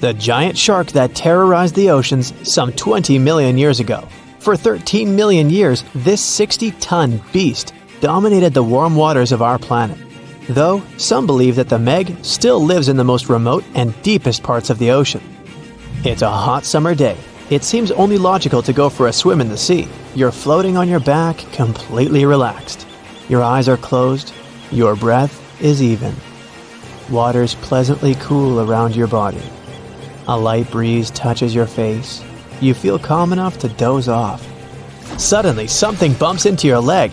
the giant shark that terrorized the oceans some 20 million years ago. For 13 million years, this 60-ton beast dominated the warm waters of our planet. Though, some believe that the Meg still lives in the most remote and deepest parts of the ocean. It's a hot summer day. It seems only logical to go for a swim in the sea. You're floating on your back, completely relaxed. Your eyes are closed. Your breath is even. Water's pleasantly cool around your body. A light breeze touches your face. You feel calm enough to doze off. Suddenly, something bumps into your leg.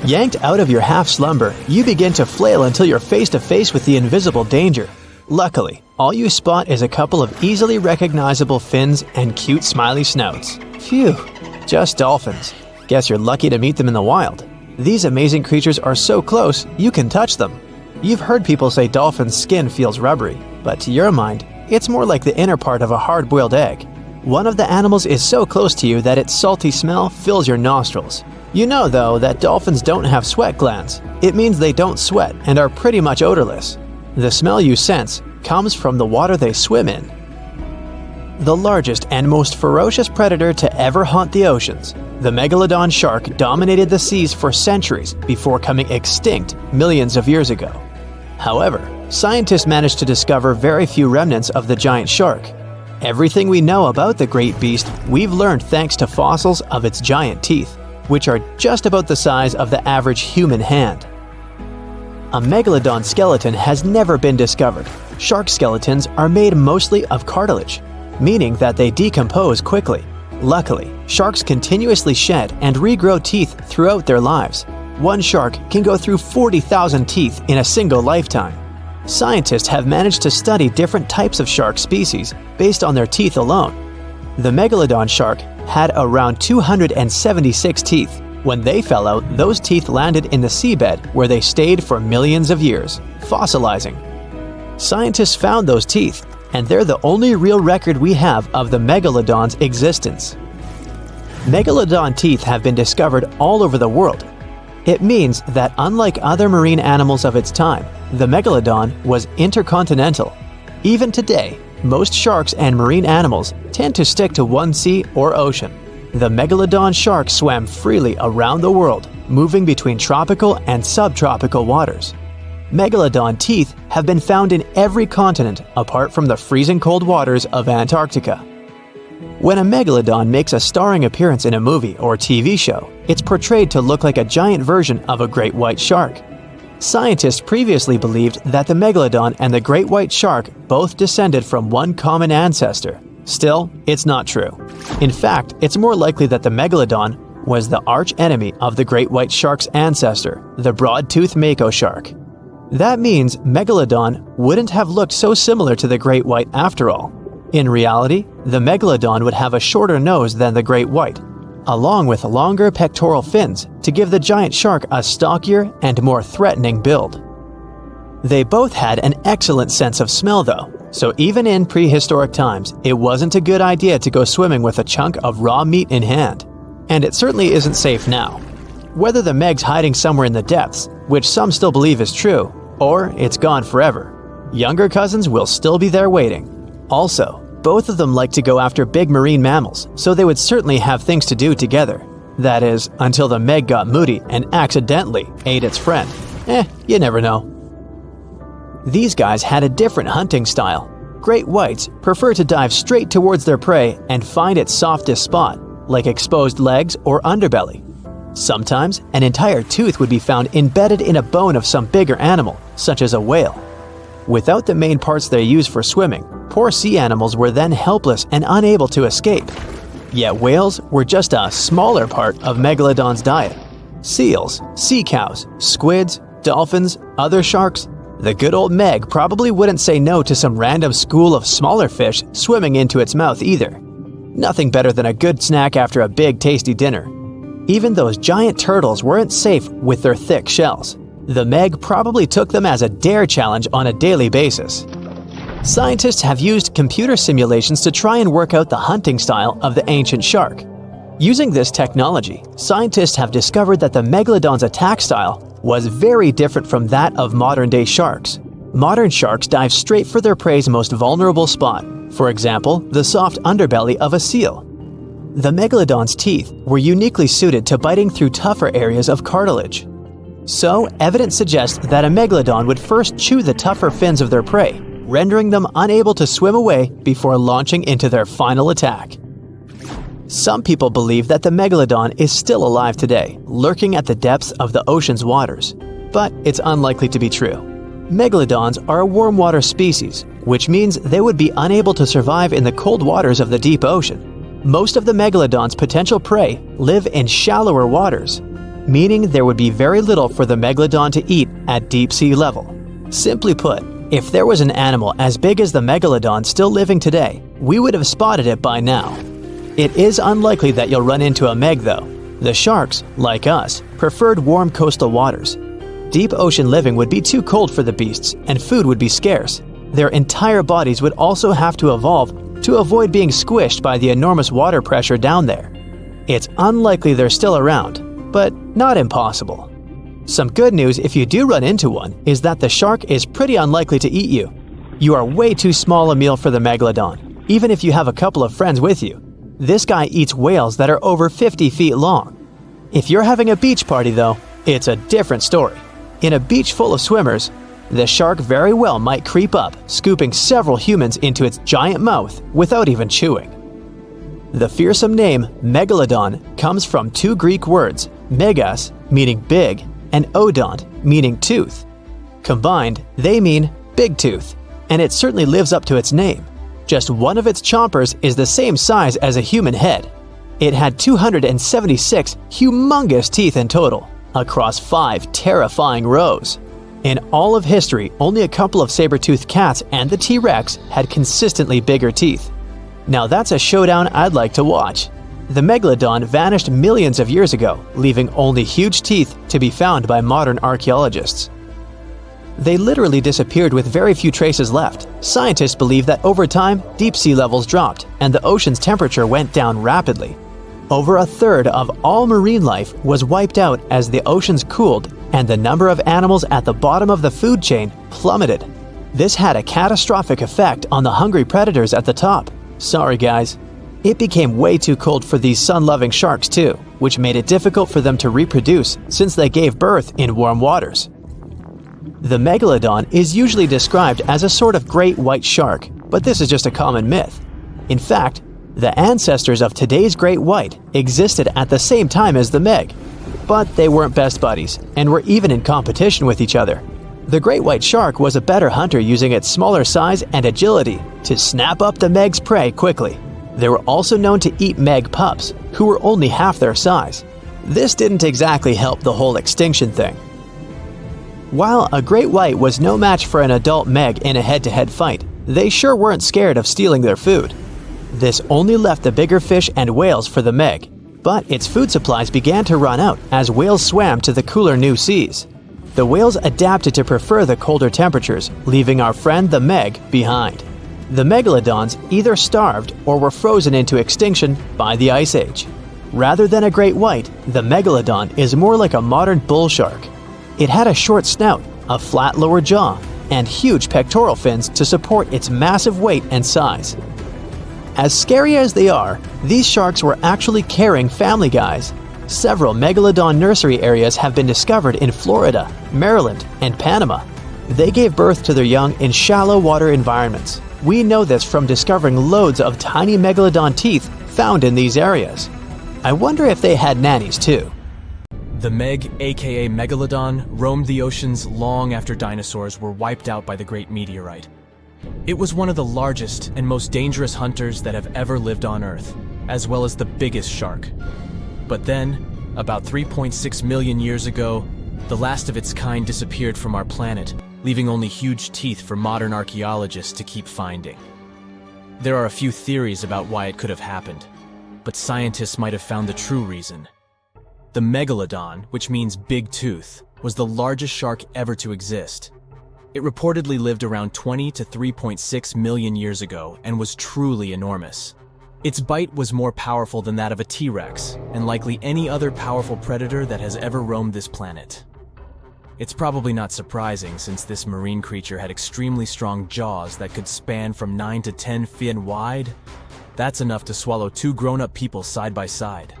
Yanked out of your half-slumber, you begin to flail until you're face to face with the invisible danger. Luckily, all you spot is a couple of easily recognizable fins and cute smiley snouts. Phew, just dolphins. Guess you're lucky to meet them in the wild. These amazing creatures are so close, you can touch them. You've heard people say dolphins' skin feels rubbery, but to your mind, it's more like the inner part of a hard-boiled egg. One of the animals is so close to you that its salty smell fills your nostrils. You know, though, that dolphins don't have sweat glands. It means they don't sweat and are pretty much odorless. The smell you sense comes from the water they swim in. The largest and most ferocious predator to ever haunt the oceans, the megalodon shark dominated the seas for centuries before coming extinct millions of years ago. However, scientists managed to discover very few remnants of the giant shark. Everything we know about the great beast we've learned thanks to fossils of its giant teeth, which are just about the size of the average human hand. A megalodon skeleton has never been discovered. Shark skeletons are made mostly of cartilage, meaning that they decompose quickly. Luckily, sharks continuously shed and regrow teeth throughout their lives. One shark can go through 40,000 teeth in a single lifetime. Scientists have managed to study different types of shark species based on their teeth alone. The megalodon shark had around 276 teeth. When they fell out, those teeth landed in the seabed where they stayed for millions of years, fossilizing. Scientists found those teeth, and they're the only real record we have of the megalodon's existence. Megalodon teeth have been discovered all over the world. It means that unlike other marine animals of its time, the megalodon was intercontinental. Even today, most sharks and marine animals tend to stick to one sea or ocean. The megalodon shark swam freely around the world, moving between tropical and subtropical waters. Megalodon teeth have been found in every continent apart from the freezing cold waters of Antarctica. When a megalodon makes a starring appearance in a movie or TV show, it's portrayed to look like a giant version of a great white shark. Scientists previously believed that the megalodon and the great white shark both descended from one common ancestor. Still, it's not true. In fact, it's more likely that the megalodon was the arch-enemy of the great white shark's ancestor, the broad-toothed mako shark. That means megalodon wouldn't have looked so similar to the great white after all. In reality, the megalodon would have a shorter nose than the great white, along with longer pectoral fins to give the giant shark a stockier and more threatening build. They both had an excellent sense of smell though, so even in prehistoric times, it wasn't a good idea to go swimming with a chunk of raw meat in hand. And it certainly isn't safe now. Whether the Meg's hiding somewhere in the depths, which some still believe is true, or it's gone forever, younger cousins will still be there waiting. Also, both of them like to go after big marine mammals, so they would certainly have things to do together. That is, until the Meg got moody and accidentally ate its friend. You never know. These guys had a different hunting style. Great whites prefer to dive straight towards their prey and find its softest spot, like exposed legs or underbelly. Sometimes, an entire tooth would be found embedded in a bone of some bigger animal, such as a whale. Without the main parts they use for swimming, poor sea animals were then helpless and unable to escape. Yet whales were just a smaller part of megalodon's diet. Seals, sea cows, squids, dolphins, other sharks. The good old Meg probably wouldn't say no to some random school of smaller fish swimming into its mouth either. Nothing better than a good snack after a big tasty dinner. Even those giant turtles weren't safe with their thick shells. The Meg probably took them as a dare challenge on a daily basis. Scientists have used computer simulations to try and work out the hunting style of the ancient shark. Using this technology, scientists have discovered that the megalodon's attack style was very different from that of modern-day sharks. Modern sharks dive straight for their prey's most vulnerable spot, For example, the soft underbelly of a seal. The megalodon's teeth were uniquely suited to biting through tougher areas of cartilage. So, evidence suggests that a megalodon would first chew the tougher fins of their prey, rendering them unable to swim away before launching into their final attack. Some people believe that the megalodon is still alive today, lurking at the depths of the ocean's waters, but it's unlikely to be true. Megalodons are a warm water species, which means they would be unable to survive in the cold waters of the deep ocean. Most of the megalodon's potential prey live in shallower waters, meaning there would be very little for the megalodon to eat at deep sea level. Simply put, if there was an animal as big as the megalodon still living today, we would have spotted it by now. It is unlikely that you'll run into a meg though. The sharks, like us, preferred warm coastal waters. Deep ocean living would be too cold for the beasts, and food would be scarce. Their entire bodies would also have to evolve to avoid being squished by the enormous water pressure down there. It's unlikely they're still around, but not impossible. Some good news if you do run into one is that the shark is pretty unlikely to eat you. You are way too small a meal for the megalodon, even if you have a couple of friends with you. This guy eats whales that are over 50 feet long. If you're having a beach party though, it's a different story. In a beach full of swimmers, the shark very well might creep up, scooping several humans into its giant mouth without even chewing. The fearsome name megalodon comes from two Greek words, megas, meaning big, and odont, meaning tooth. Combined, they mean big tooth, and it certainly lives up to its name. Just one of its chompers is the same size as a human head. It had 276 humongous teeth in total, across 5 terrifying rows. In all of history, only a couple of saber-toothed cats and the T-Rex had consistently bigger teeth. Now that's a showdown I'd like to watch. The megalodon vanished millions of years ago, leaving only huge teeth to be found by modern archaeologists. They literally disappeared with very few traces left. Scientists believe that over time, deep sea levels dropped and the ocean's temperature went down rapidly. Over a third of all marine life was wiped out as the oceans cooled and the number of animals at the bottom of the food chain plummeted. This had a catastrophic effect on the hungry predators at the top. Sorry guys. It became way too cold for these sun-loving sharks too, which made it difficult for them to reproduce since they gave birth in warm waters. The megalodon is usually described as a sort of great white shark, but this is just a common myth. In fact, the ancestors of today's great white existed at the same time as the meg, but they weren't best buddies and were even in competition with each other. The great white shark was a better hunter using its smaller size and agility to snap up the meg's prey quickly. They were also known to eat meg pups, who were only half their size. This didn't exactly help the whole extinction thing. While a great white was no match for an adult meg in a head-to-head fight, they sure weren't scared of stealing their food. This only left the bigger fish and whales for the meg, but its food supplies began to run out as whales swam to the cooler new seas. The whales adapted to prefer the colder temperatures, leaving our friend the meg behind. The megalodons either starved or were frozen into extinction by the Ice Age. Rather than a great white, the megalodon is more like a modern bull shark. It had a short snout, a flat lower jaw, and huge pectoral fins to support its massive weight and size. As scary as they are, these sharks were actually caring family guys. Several megalodon nursery areas have been discovered in Florida, Maryland, and Panama. They gave birth to their young in shallow water environments. We know this from discovering loads of tiny megalodon teeth found in these areas. I wonder if they had nannies too. The Meg, aka Megalodon, roamed the oceans long after dinosaurs were wiped out by the Great Meteorite. It was one of the largest and most dangerous hunters that have ever lived on Earth, as well as the biggest shark. But then, about 3.6 million years ago, the last of its kind disappeared from our planet, leaving only huge teeth for modern archaeologists to keep finding. There are a few theories about why it could have happened, but scientists might have found the true reason. The Megalodon, which means big tooth, was the largest shark ever to exist. It reportedly lived around 20 to 3.6 million years ago and was truly enormous. Its bite was more powerful than that of a T-Rex, and likely any other powerful predator that has ever roamed this planet. It's probably not surprising since this marine creature had extremely strong jaws that could span from 9 to 10 feet wide. That's enough to swallow two grown-up people side by side.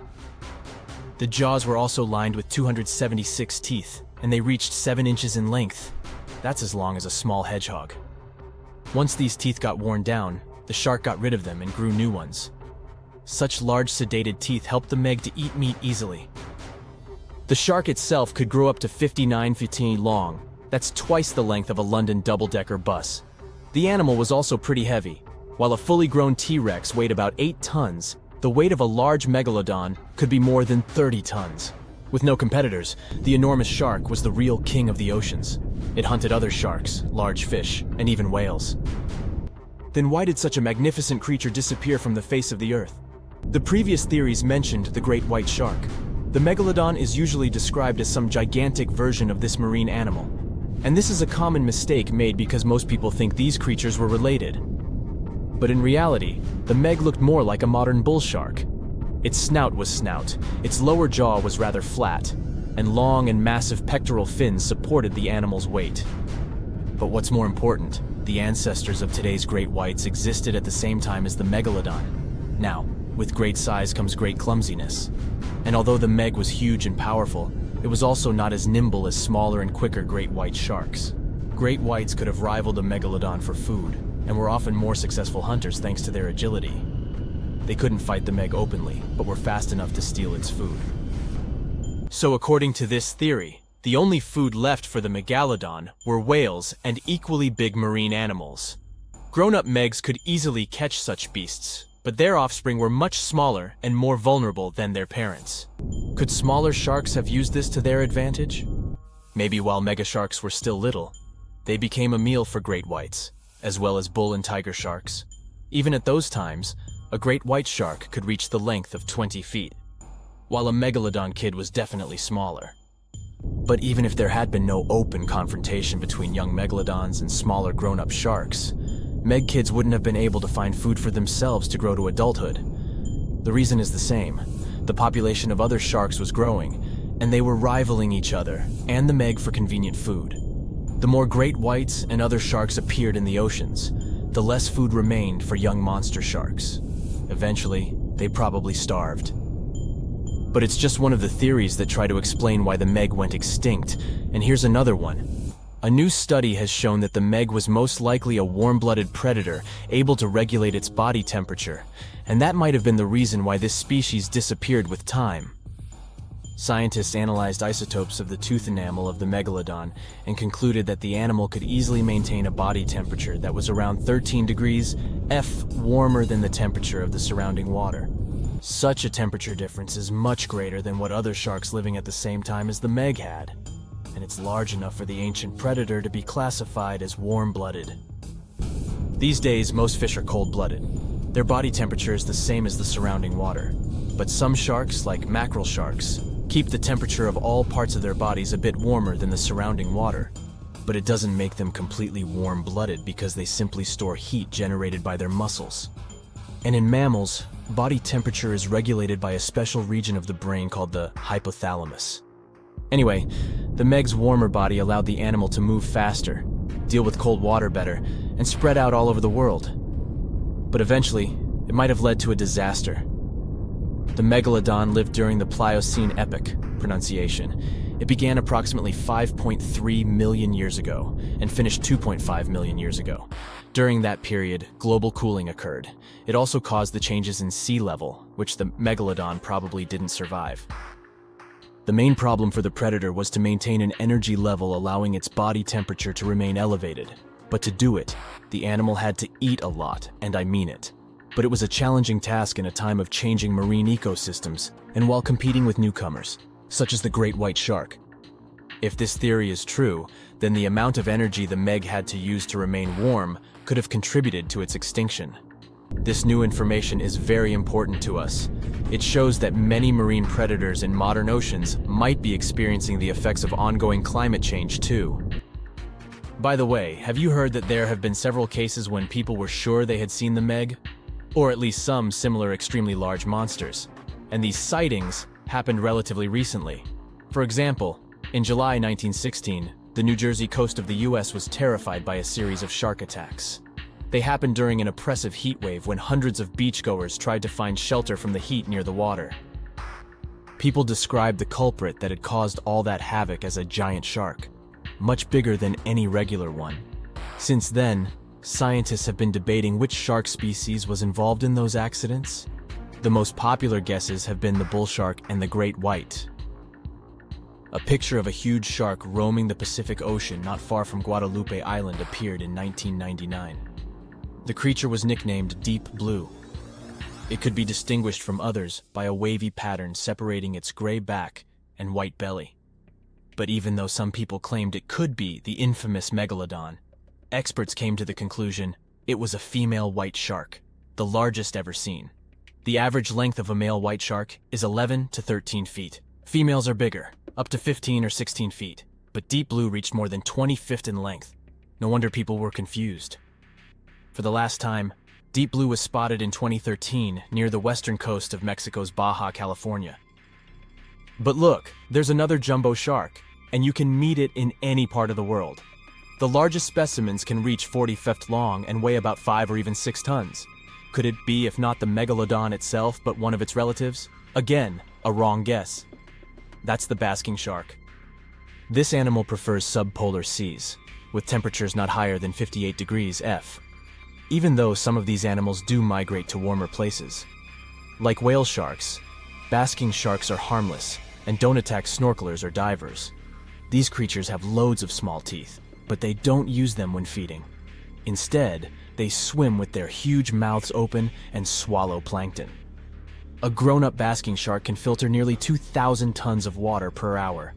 The jaws were also lined with 276 teeth, and they reached 7 inches in length. That's as long as a small hedgehog. Once these teeth got worn down, the shark got rid of them and grew new ones. Such large sedated teeth helped the Meg to eat meat easily. The shark itself could grow up to 59 feet long. That's twice the length of a London double-decker bus. The animal was also pretty heavy. While a fully grown T-Rex weighed about 8 tons, the weight of a large megalodon could be more than 30 tons. With no competitors, the enormous shark was the real king of the oceans. It hunted other sharks, large fish, and even whales. Then why did such a magnificent creature disappear from the face of the earth? The previous theories mentioned the great white shark. The megalodon is usually described as some gigantic version of this marine animal. And this is a common mistake made because most people think these creatures were related. But in reality, the Meg looked more like a modern bull shark. Its snout was snout, its lower jaw was rather flat, and long and massive pectoral fins supported the animal's weight. But what's more important, the ancestors of today's great whites existed at the same time as the megalodon. Now, with great size comes great clumsiness. And although the Meg was huge and powerful, it was also not as nimble as smaller and quicker great white sharks. Great whites could have rivaled a megalodon for food, and were often more successful hunters thanks to their agility. They couldn't fight the Meg openly, but were fast enough to steal its food. So according to this theory, the only food left for the megalodon were whales and equally big marine animals. Grown-up Megs could easily catch such beasts, but their offspring were much smaller and more vulnerable than their parents. Could smaller sharks have used this to their advantage? Maybe while megasharks were still little, they became a meal for great whites, as well as bull and tiger sharks. Even at those times, a great white shark could reach the length of 20 feet, while a megalodon kid was definitely smaller. But even if there had been no open confrontation between young megalodons and smaller grown-up sharks, Meg kids wouldn't have been able to find food for themselves to grow to adulthood. The reason is the same. The population of other sharks was growing, and they were rivaling each other and the Meg for convenient food. The more great whites and other sharks appeared in the oceans, the less food remained for young monster sharks. Eventually, they probably starved. But it's just one of the theories that try to explain why the Meg went extinct, and here's another one. A new study has shown that the Meg was most likely a warm-blooded predator able to regulate its body temperature, and that might have been the reason why this species disappeared with time. Scientists analyzed isotopes of the tooth enamel of the megalodon and concluded that the animal could easily maintain a body temperature that was around 13 degrees F warmer than the temperature of the surrounding water. Such a temperature difference is much greater than what other sharks living at the same time as the Meg had, and it's large enough for the ancient predator to be classified as warm-blooded. These days, most fish are cold-blooded. Their body temperature is the same as the surrounding water, but some sharks, like mackerel sharks, keep the temperature of all parts of their bodies a bit warmer than the surrounding water. But it doesn't make them completely warm-blooded because they simply store heat generated by their muscles. And in mammals, body temperature is regulated by a special region of the brain called the hypothalamus. Anyway, the Meg's warmer body allowed the animal to move faster, deal with cold water better, and spread out all over the world. But eventually, it might have led to a disaster. The megalodon lived during the Pliocene epoch, pronunciation. It began approximately 5.3 million years ago and finished 2.5 million years ago. During that period, global cooling occurred. It also caused the changes in sea level, which the megalodon probably didn't survive. The main problem for the predator was to maintain an energy level allowing its body temperature to remain elevated. But to do it, the animal had to eat a lot, and I mean it. But it was a challenging task in a time of changing marine ecosystems and while competing with newcomers, such as the great white shark. If this theory is true, then the amount of energy the Meg had to use to remain warm could have contributed to its extinction. This new information is very important to us. It shows that many marine predators in modern oceans might be experiencing the effects of ongoing climate change too. By the way, have you heard that there have been several cases when people were sure they had seen the Meg? Or at least some similar extremely large monsters. And these sightings happened relatively recently. For example, In July 1916, the New Jersey coast of the US was terrified by a series of shark attacks. They happened during an oppressive heat wave when hundreds of beachgoers tried to find shelter from the heat near the water. People described the culprit that had caused all that havoc as a giant shark, much bigger than any regular one. Since then, scientists have been debating which shark species was involved in those accidents. The most popular guesses have been the bull shark and the great white. A picture of a huge shark roaming the Pacific Ocean not far from Guadalupe Island appeared in 1999. The creature was nicknamed Deep Blue. It could be distinguished from others by a wavy pattern separating its gray back and white belly. But even though some people claimed it could be the infamous megalodon, experts came to the conclusion it was a female white shark, the largest ever seen. The average length of a male white shark is 11 to 13 feet. Females are bigger, up to 15 or 16 feet, but Deep Blue reached more than 20 feet in length. No wonder people were confused. For the last time, Deep Blue was spotted in 2013 near the western coast of Mexico's Baja California. But look, there's another jumbo shark, and you can meet it in any part of the world. The largest specimens can reach 40 feet long and weigh about 5 or even 6 tons. Could it be, if not the megalodon itself, but one of its relatives? Again, a wrong guess. That's the basking shark. This animal prefers subpolar seas, with temperatures not higher than 58 degrees F. Even though some of these animals do migrate to warmer places. Like whale sharks, basking sharks are harmless and don't attack snorkelers or divers. These creatures have loads of small teeth, but they don't use them when feeding. Instead, they swim with their huge mouths open and swallow plankton. A grown-up basking shark can filter nearly 2,000 tons of water per hour.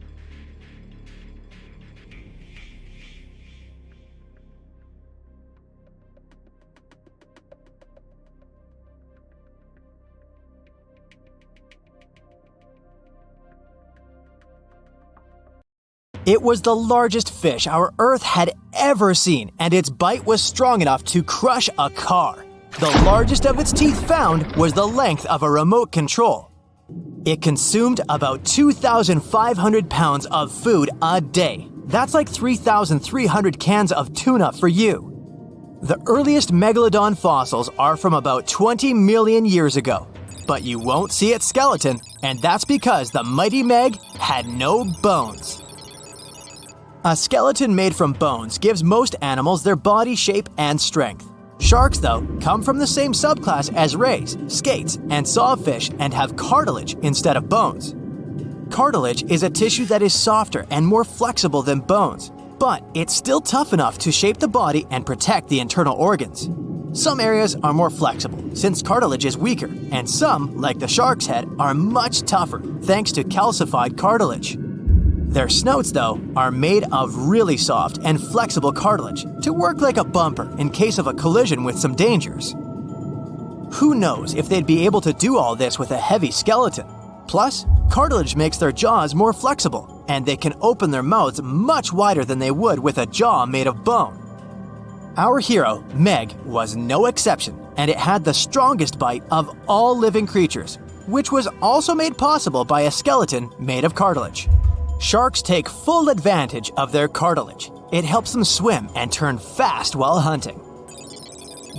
It was the largest fish our Earth had ever seen, and its bite was strong enough to crush a car. The largest of its teeth found was the length of a remote control. It consumed about 2,500 pounds of food a day. That's like 3,300 cans of tuna for you. The earliest megalodon fossils are from about 20 million years ago, but you won't see its skeleton, and that's because the mighty Meg had no bones. A skeleton made from bones gives most animals their body shape and strength. Sharks, though, come from the same subclass as rays, skates, and sawfish and have cartilage instead of bones. Cartilage is a tissue that is softer and more flexible than bones, but it's still tough enough to shape the body and protect the internal organs. Some areas are more flexible, since cartilage is weaker, and some, like the shark's head, are much tougher thanks to calcified cartilage. Their snouts, though, are made of really soft and flexible cartilage to work like a bumper in case of a collision with some dangers. Who knows if they'd be able to do all this with a heavy skeleton? Plus, cartilage makes their jaws more flexible, and they can open their mouths much wider than they would with a jaw made of bone. Our hero, Meg, was no exception, and it had the strongest bite of all living creatures, which was also made possible by a skeleton made of cartilage. Sharks take full advantage of their cartilage. It helps them swim and turn fast while hunting.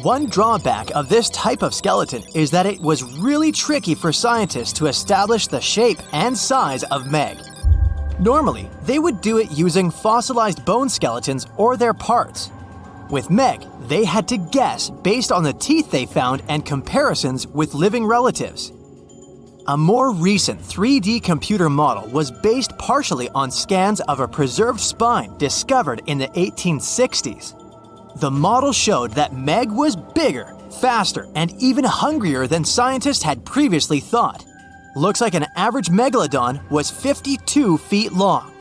One drawback of this type of skeleton is that it was really tricky for scientists to establish the shape and size of Meg. Normally, they would do it using fossilized bone skeletons or their parts. With Meg, they had to guess based on the teeth they found and comparisons with living relatives. A more recent 3D computer model was based partially on scans of a preserved spine discovered in the 1860s. The model showed that Meg was bigger, faster, and even hungrier than scientists had previously thought. Looks like an average megalodon was 52 feet long.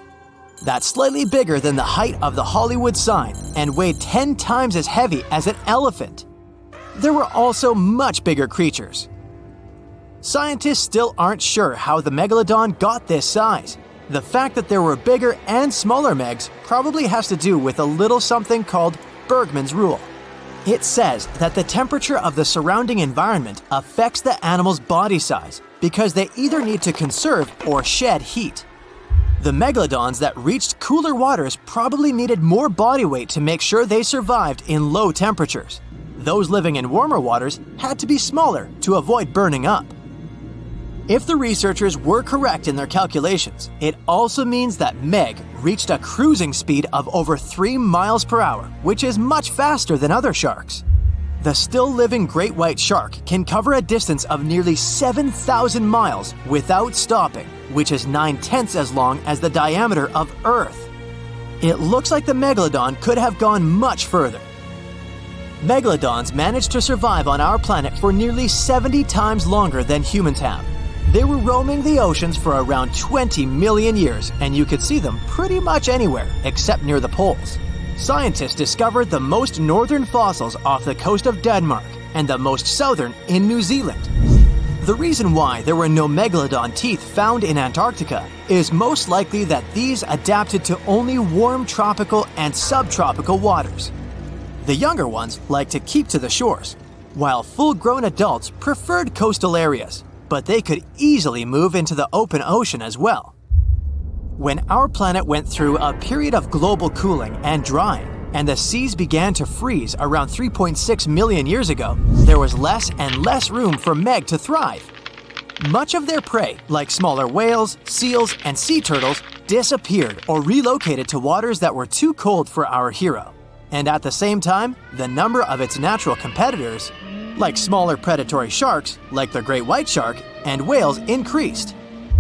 That's slightly bigger than the height of the Hollywood sign and weighed 10 times as heavy as an elephant. There were also much bigger creatures. Scientists still aren't sure how the megalodon got this size. The fact that there were bigger and smaller Megs probably has to do with a little something called Bergmann's rule. It says that the temperature of the surrounding environment affects the animal's body size because they either need to conserve or shed heat. The megalodons that reached cooler waters probably needed more body weight to make sure they survived in low temperatures. Those living in warmer waters had to be smaller to avoid burning up. If the researchers were correct in their calculations, it also means that Meg reached a cruising speed of over 3 miles per hour, which is much faster than other sharks. The still-living great white shark can cover a distance of nearly 7,000 miles without stopping, which is 9/10 as long as the diameter of Earth. It looks like the megalodon could have gone much further. Megalodons managed to survive on our planet for nearly 70 times longer than humans have. They were roaming the oceans for around 20 million years, and you could see them pretty much anywhere except near the poles. Scientists discovered the most northern fossils off the coast of Denmark and the most southern in New Zealand. The reason why there were no megalodon teeth found in Antarctica is most likely that these adapted to only warm tropical and subtropical waters. The younger ones like to keep to the shores, while full-grown adults preferred coastal areas, but they could easily move into the open ocean as well. When our planet went through a period of global cooling and drying, and the seas began to freeze around 3.6 million years ago, there was less and less room for Meg to thrive. Much of their prey, like smaller whales, seals, and sea turtles, disappeared or relocated to waters that were too cold for our hero. And at the same time, the number of its natural competitors, like smaller predatory sharks, like the great white shark, and whales, increased.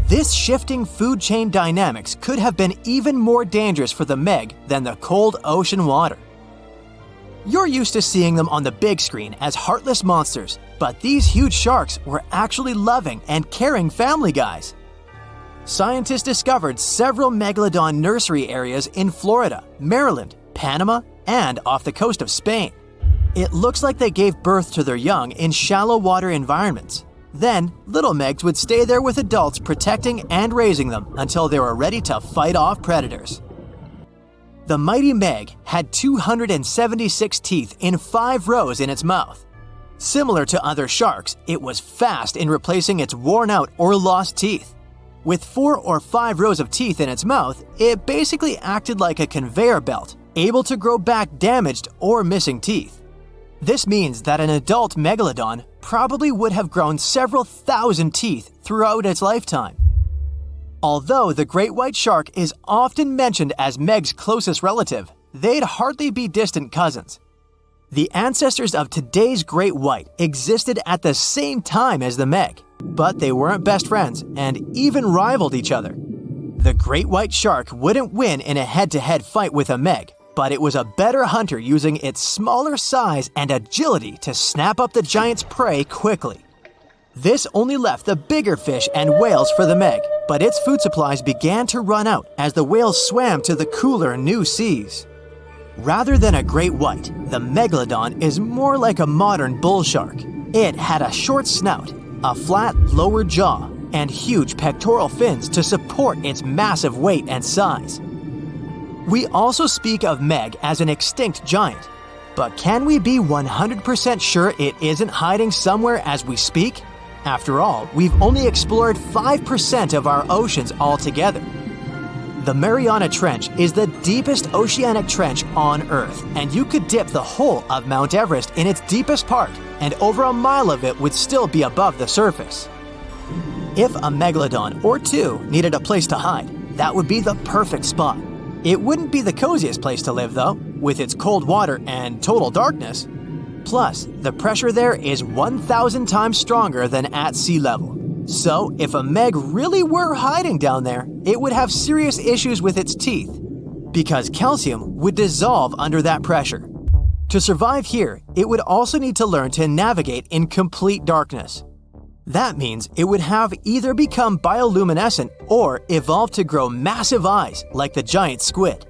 This shifting food chain dynamics could have been even more dangerous for the Meg than the cold ocean water. You're used to seeing them on the big screen as heartless monsters, but these huge sharks were actually loving and caring family guys. Scientists discovered several megalodon nursery areas in Florida, Maryland, Panama, and off the coast of Spain. It looks like they gave birth to their young in shallow water environments. Then, little Megs would stay there with adults protecting and raising them until they were ready to fight off predators. The mighty Meg had 276 teeth in 5 rows in its mouth. Similar to other sharks, it was fast in replacing its worn-out or lost teeth. With 4 or 5 rows of teeth in its mouth, it basically acted like a conveyor belt, able to grow back damaged or missing teeth. This means that an adult megalodon probably would have grown several thousand teeth throughout its lifetime. Although the great white shark is often mentioned as Meg's closest relative, they'd hardly be distant cousins. The ancestors of today's great white existed at the same time as the Meg, but they weren't best friends and even rivaled each other. The great white shark wouldn't win in a head-to-head fight with a Meg, but it was a better hunter using its smaller size and agility to snap up the giant's prey quickly. This only left the bigger fish and whales for the Meg, but its food supplies began to run out as the whales swam to the cooler new seas. Rather than a great white, the megalodon is more like a modern bull shark. It had a short snout, a flat lower jaw, and huge pectoral fins to support its massive weight and size. We also speak of Meg as an extinct giant, but can we be 100% sure it isn't hiding somewhere as we speak? After all, we've only explored 5% of our oceans altogether. The Mariana Trench is the deepest oceanic trench on Earth, and you could dip the whole of Mount Everest in its deepest part, and over a mile of it would still be above the surface. If a megalodon or two needed a place to hide, that would be the perfect spot. It wouldn't be the coziest place to live, though, with its cold water and total darkness. Plus, the pressure there is 1,000 times stronger than at sea level. So, if a Meg really were hiding down there, it would have serious issues with its teeth, because calcium would dissolve under that pressure. To survive here, it would also need to learn to navigate in complete darkness. That means it would have either become bioluminescent or evolve to grow massive eyes like the giant squid.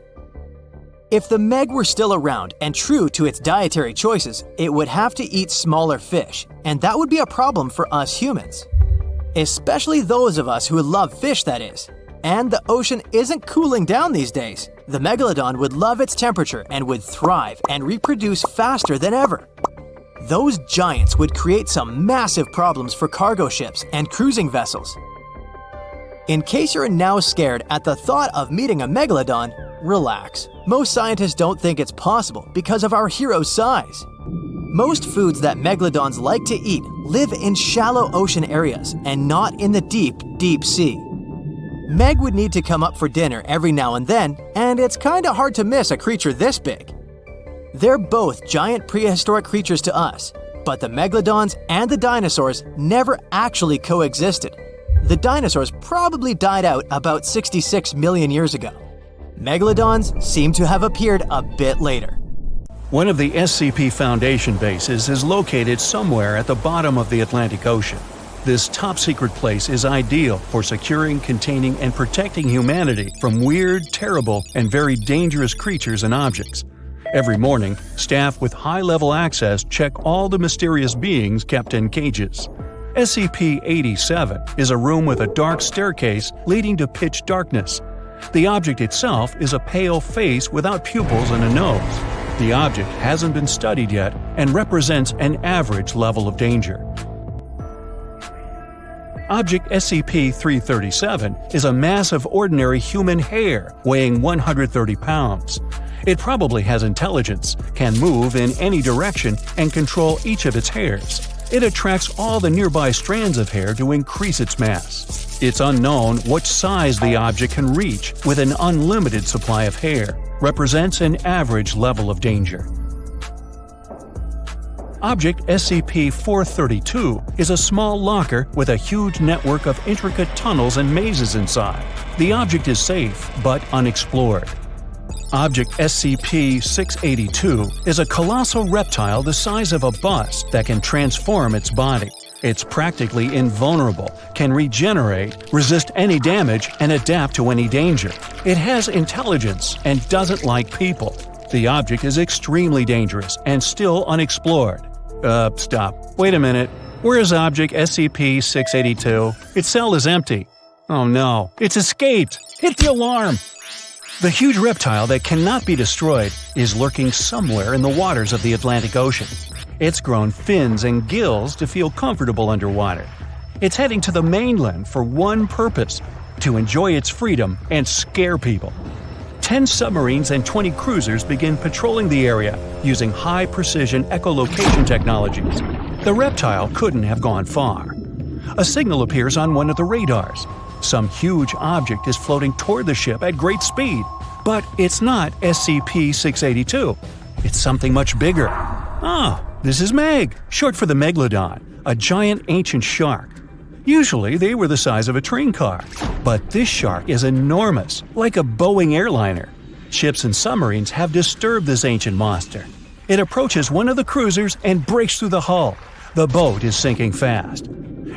If the Meg were still around and true to its dietary choices, it would have to eat smaller fish, and that would be a problem for us humans. Especially those of us who love fish, that is. And the ocean isn't cooling down these days. The megalodon would love its temperature and would thrive and reproduce faster than ever. Those giants would create some massive problems for cargo ships and cruising vessels. In case you're now scared at the thought of meeting a megalodon, relax. Most scientists don't think it's possible because of our hero's size. Most foods that megalodons like to eat live in shallow ocean areas and not in the deep, deep sea. Meg would need to come up for dinner every now and then, and it's kinda hard to miss a creature this big. They're both giant prehistoric creatures to us, but the megalodons and the dinosaurs never actually coexisted. The dinosaurs probably died out about 66 million years ago. Megalodons seem to have appeared a bit later. One of the SCP Foundation bases is located somewhere at the bottom of the Atlantic Ocean. This top-secret place is ideal for securing, containing, and protecting humanity from weird, terrible, and very dangerous creatures and objects. Every morning, staff with high-level access check all the mysterious beings kept in cages. SCP-87 is a room with a dark staircase leading to pitch darkness. The object itself is a pale face without pupils and a nose. The object hasn't been studied yet and represents an average level of danger. Object SCP-337 is a mass of ordinary human hair weighing 130 pounds. It probably has intelligence, can move in any direction, and control each of its hairs. It attracts all the nearby strands of hair to increase its mass. It's unknown what size the object can reach with an unlimited supply of hair. Represents an average level of danger. Object SCP-432 is a small locker with a huge network of intricate tunnels and mazes inside. The object is safe, but unexplored. Object SCP-682 is a colossal reptile the size of a bus that can transform its body. It's practically invulnerable, can regenerate, resist any damage, and adapt to any danger. It has intelligence and doesn't like people. The object is extremely dangerous and still unexplored. Stop. Wait a minute. Where is Object SCP-682? Its cell is empty. Oh no, it's escaped! Hit the alarm! The huge reptile that cannot be destroyed is lurking somewhere in the waters of the Atlantic Ocean. It's grown fins and gills to feel comfortable underwater. It's heading to the mainland for one purpose: to enjoy its freedom and scare people. 10 submarines and 20 cruisers begin patrolling the area using high-precision echolocation technologies. The reptile couldn't have gone far. A signal appears on one of the radars. Some huge object is floating toward the ship at great speed. But it's not SCP-682. It's something much bigger. This is Meg, short for the Megalodon, a giant ancient shark. Usually they were the size of a train car, but this shark is enormous, like a Boeing airliner. Ships and submarines have disturbed this ancient monster. It approaches one of the cruisers and breaks through the hull. The boat is sinking fast.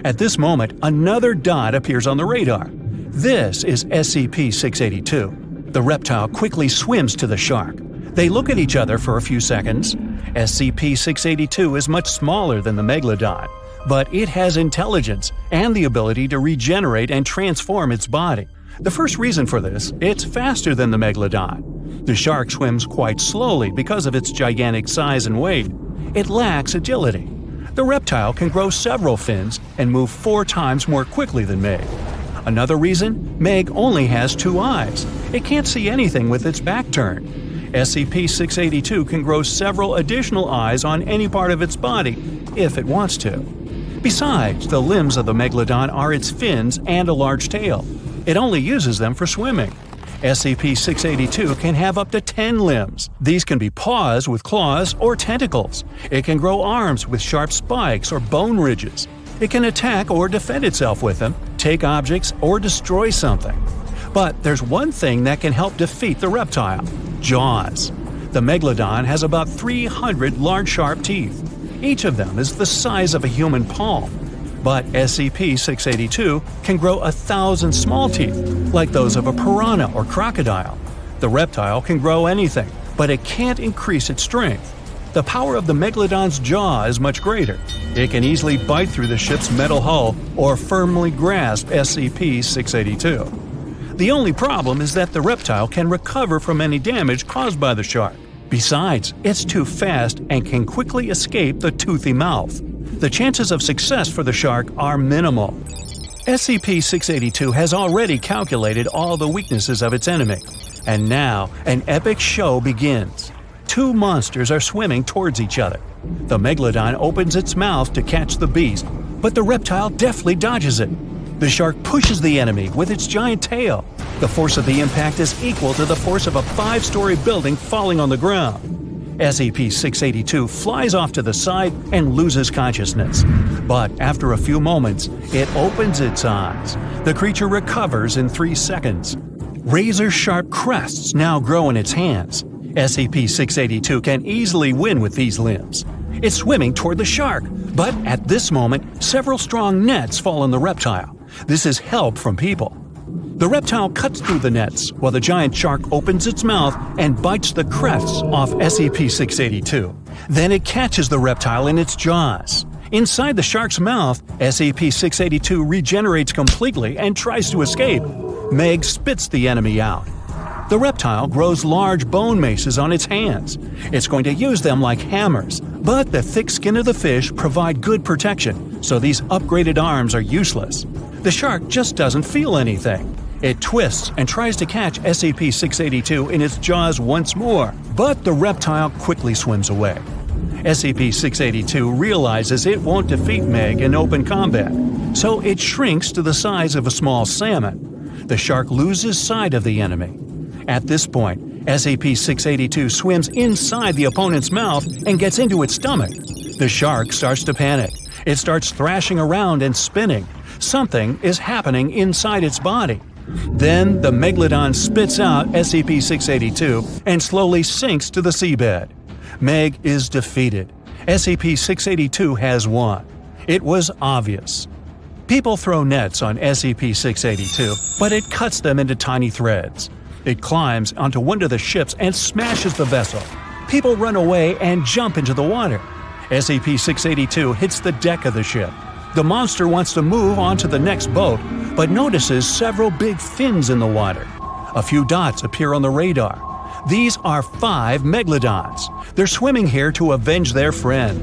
At this moment, another dot appears on the radar. This is SCP-682. The reptile quickly swims to the shark. They look at each other for a few seconds. SCP-682 is much smaller than the Megalodon, but it has intelligence and the ability to regenerate and transform its body. The first reason for this, it's faster than the Megalodon. The shark swims quite slowly because of its gigantic size and weight. It lacks agility. The reptile can grow several fins and move 4 times more quickly than Meg. Another reason, Meg only has 2 eyes. It can't see anything with its back turned. SCP-682 can grow several additional eyes on any part of its body, if it wants to. Besides, the limbs of the Megalodon are its fins and a large tail. It only uses them for swimming. SCP-682 can have up to 10 limbs. These can be paws with claws or tentacles. It can grow arms with sharp spikes or bone ridges. It can attack or defend itself with them, take objects, or destroy something. But there's one thing that can help defeat the reptile: jaws. The Megalodon has about 300 large sharp teeth. Each of them is the size of a human palm. But SCP-682 can grow 1,000 small teeth, like those of a piranha or crocodile. The reptile can grow anything, but it can't increase its strength. The power of the Megalodon's jaw is much greater. It can easily bite through the ship's metal hull or firmly grasp SCP-682. The only problem is that the reptile can recover from any damage caused by the shark. Besides, it's too fast and can quickly escape the toothy mouth. The chances of success for the shark are minimal. SCP-682 has already calculated all the weaknesses of its enemy. And now, an epic show begins. Two monsters are swimming towards each other. The megalodon opens its mouth to catch the beast, but the reptile deftly dodges it. The shark pushes the enemy with its giant tail. The force of the impact is equal to the force of a 5-story building falling on the ground. SCP-682 flies off to the side and loses consciousness. But after a few moments, it opens its eyes. The creature recovers in 3 seconds. Razor-sharp crests now grow in its hands. SCP-682 can easily win with these limbs. It's swimming toward the shark, but at this moment, several strong nets fall on the reptile. This is help from people. The reptile cuts through the nets while the giant shark opens its mouth and bites the crests off SCP-682. Then it catches the reptile in its jaws. Inside the shark's mouth, SCP-682 regenerates completely and tries to escape. Meg spits the enemy out. The reptile grows large bone maces on its hands. It's going to use them like hammers, but the thick skin of the fish provide good protection, so these upgraded arms are useless. The shark just doesn't feel anything. It twists and tries to catch SCP-682 in its jaws once more, but the reptile quickly swims away. SCP-682 realizes it won't defeat Meg in open combat, so it shrinks to the size of a small salmon. The shark loses sight of the enemy. At this point, SCP-682 swims inside the opponent's mouth and gets into its stomach. The shark starts to panic. It starts thrashing around and spinning. Something is happening inside its body. Then the megalodon spits out SCP-682 and slowly sinks to the seabed. Meg is defeated. SCP-682 has won. It was obvious. People throw nets on SCP-682, but it cuts them into tiny threads. It climbs onto one of the ships and smashes the vessel. People run away and jump into the water. SCP-682 hits the deck of the ship. The monster wants to move on to the next boat, but notices several big fins in the water. A few dots appear on the radar. These are 5 megalodons. They're swimming here to avenge their friend.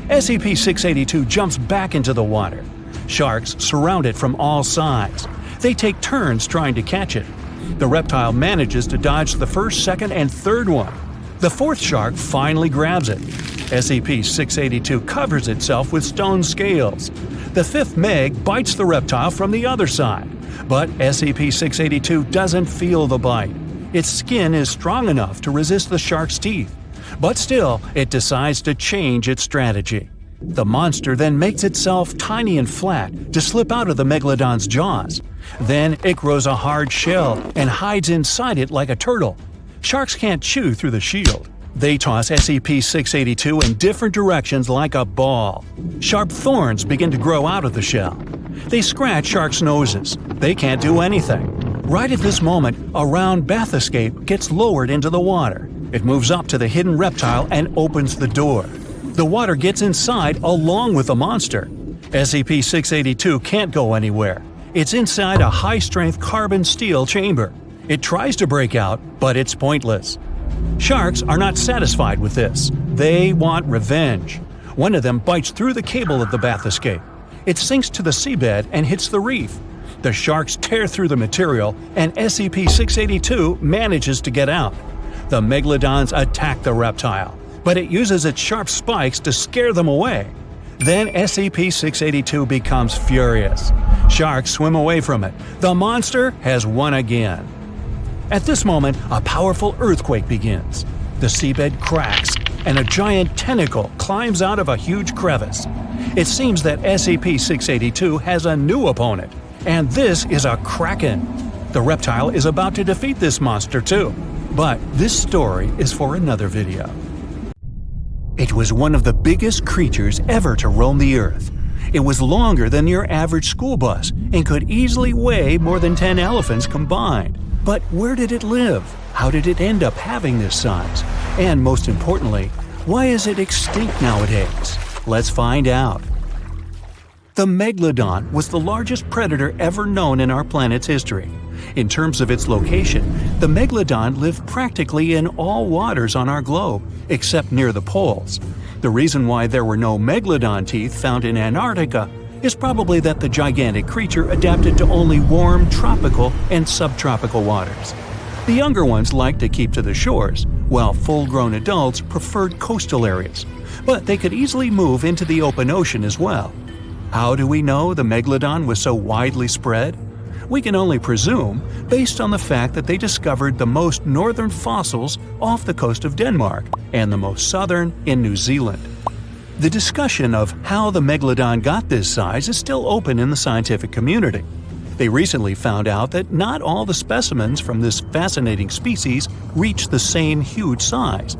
SCP-682 jumps back into the water. Sharks surround it from all sides. They take turns trying to catch it. The reptile manages to dodge the first, second, and third one. The 4th shark finally grabs it. SCP-682 covers itself with stone scales. The 5th Meg bites the reptile from the other side, but SCP-682 doesn't feel the bite. Its skin is strong enough to resist the shark's teeth, but still, it decides to change its strategy. The monster then makes itself tiny and flat to slip out of the megalodon's jaws. Then it grows a hard shell and hides inside it like a turtle. Sharks can't chew through the shield. They toss SCP-682 in different directions like a ball. Sharp thorns begin to grow out of the shell. They scratch sharks' noses. They can't do anything. Right at this moment, a round bath escape gets lowered into the water. It moves up to the hidden reptile and opens the door. The water gets inside along with the monster. SCP-682 can't go anywhere. It's inside a high-strength carbon steel chamber. It tries to break out, but it's pointless. Sharks are not satisfied with this. They want revenge. One of them bites through the cable of the bath escape. It sinks to the seabed and hits the reef. The sharks tear through the material, and SCP-682 manages to get out. The megalodons attack the reptile, but it uses its sharp spikes to scare them away. Then SCP-682 becomes furious. Sharks swim away from it. The monster has won again. At this moment, a powerful earthquake begins. The seabed cracks, and a giant tentacle climbs out of a huge crevice. It seems that SCP-682 has a new opponent, and this is a kraken. The reptile is about to defeat this monster too. But this story is for another video. It was one of the biggest creatures ever to roam the Earth. It was longer than your average school bus and could easily weigh more than 10 elephants combined. But where did it live? How did it end up having this size? And most importantly, why is it extinct nowadays? Let's find out. The megalodon was the largest predator ever known in our planet's history. In terms of its location, the megalodon lived practically in all waters on our globe, except near the poles. The reason why there were no megalodon teeth found in Antarctica is probably that the gigantic creature adapted to only warm tropical and subtropical waters. The younger ones liked to keep to the shores, while full-grown adults preferred coastal areas, but they could easily move into the open ocean as well. How do we know the megalodon was so widely spread? We can only presume, based on the fact that they discovered the most northern fossils off the coast of Denmark and the most southern in New Zealand. The discussion of how the megalodon got this size is still open in the scientific community. They recently found out that not all the specimens from this fascinating species reach the same huge size.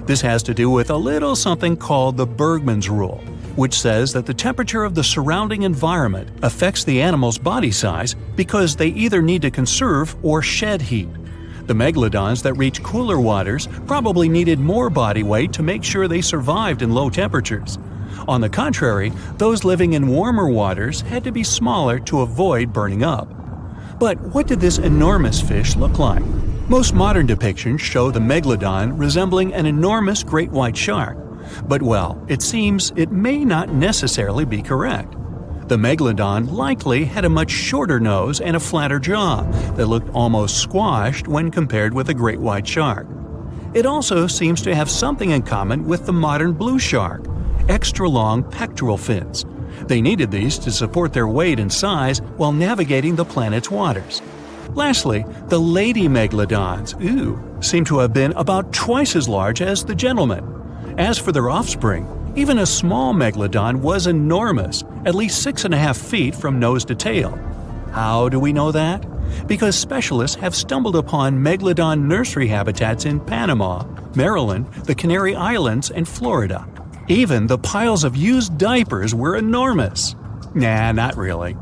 This has to do with a little something called the Bergmann's rule, which says that the temperature of the surrounding environment affects the animal's body size because they either need to conserve or shed heat. The megalodons that reach cooler waters probably needed more body weight to make sure they survived in low temperatures. On the contrary, those living in warmer waters had to be smaller to avoid burning up. But what did this enormous fish look like? Most modern depictions show the megalodon resembling an enormous great white shark. But well, it seems it may not necessarily be correct. The megalodon likely had a much shorter nose and a flatter jaw that looked almost squashed when compared with a great white shark. It also seems to have something in common with the modern blue shark: extra-long pectoral fins. They needed these to support their weight and size while navigating the planet's waters. Lastly, the lady megalodons, seem to have been about twice as large as the gentlemen. As for their offspring, even a small megalodon was enormous, at least 6.5 feet from nose to tail. How do we know that? Because specialists have stumbled upon megalodon nursery habitats in Panama, Maryland, the Canary Islands, and Florida. Even the piles of used diapers were enormous. Nah, not really.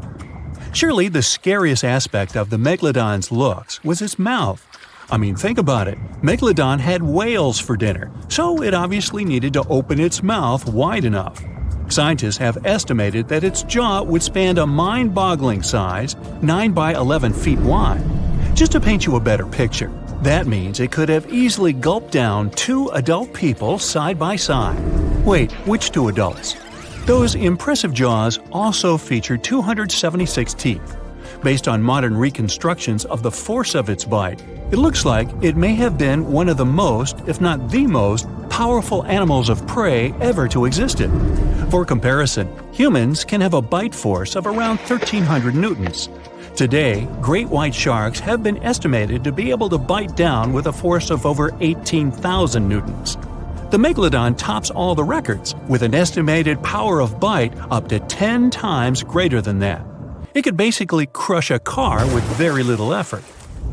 Surely the scariest aspect of the megalodon's looks was its mouth. I mean, think about it. Megalodon had whales for dinner, so it obviously needed to open its mouth wide enough. Scientists have estimated that its jaw would span a mind-boggling size, 9 by 11 feet wide. Just to paint you a better picture, that means it could have easily gulped down 2 adult people side by side. Wait, which 2 adults? Those impressive jaws also feature 276 teeth. Based on modern reconstructions of the force of its bite, it looks like it may have been one of the most, if not the most, powerful animals of prey ever to exist. For comparison, humans can have a bite force of around 1,300 newtons. Today, great white sharks have been estimated to be able to bite down with a force of over 18,000 newtons. The megalodon tops all the records, with an estimated power of bite up to 10 times greater than that. It could basically crush a car with very little effort.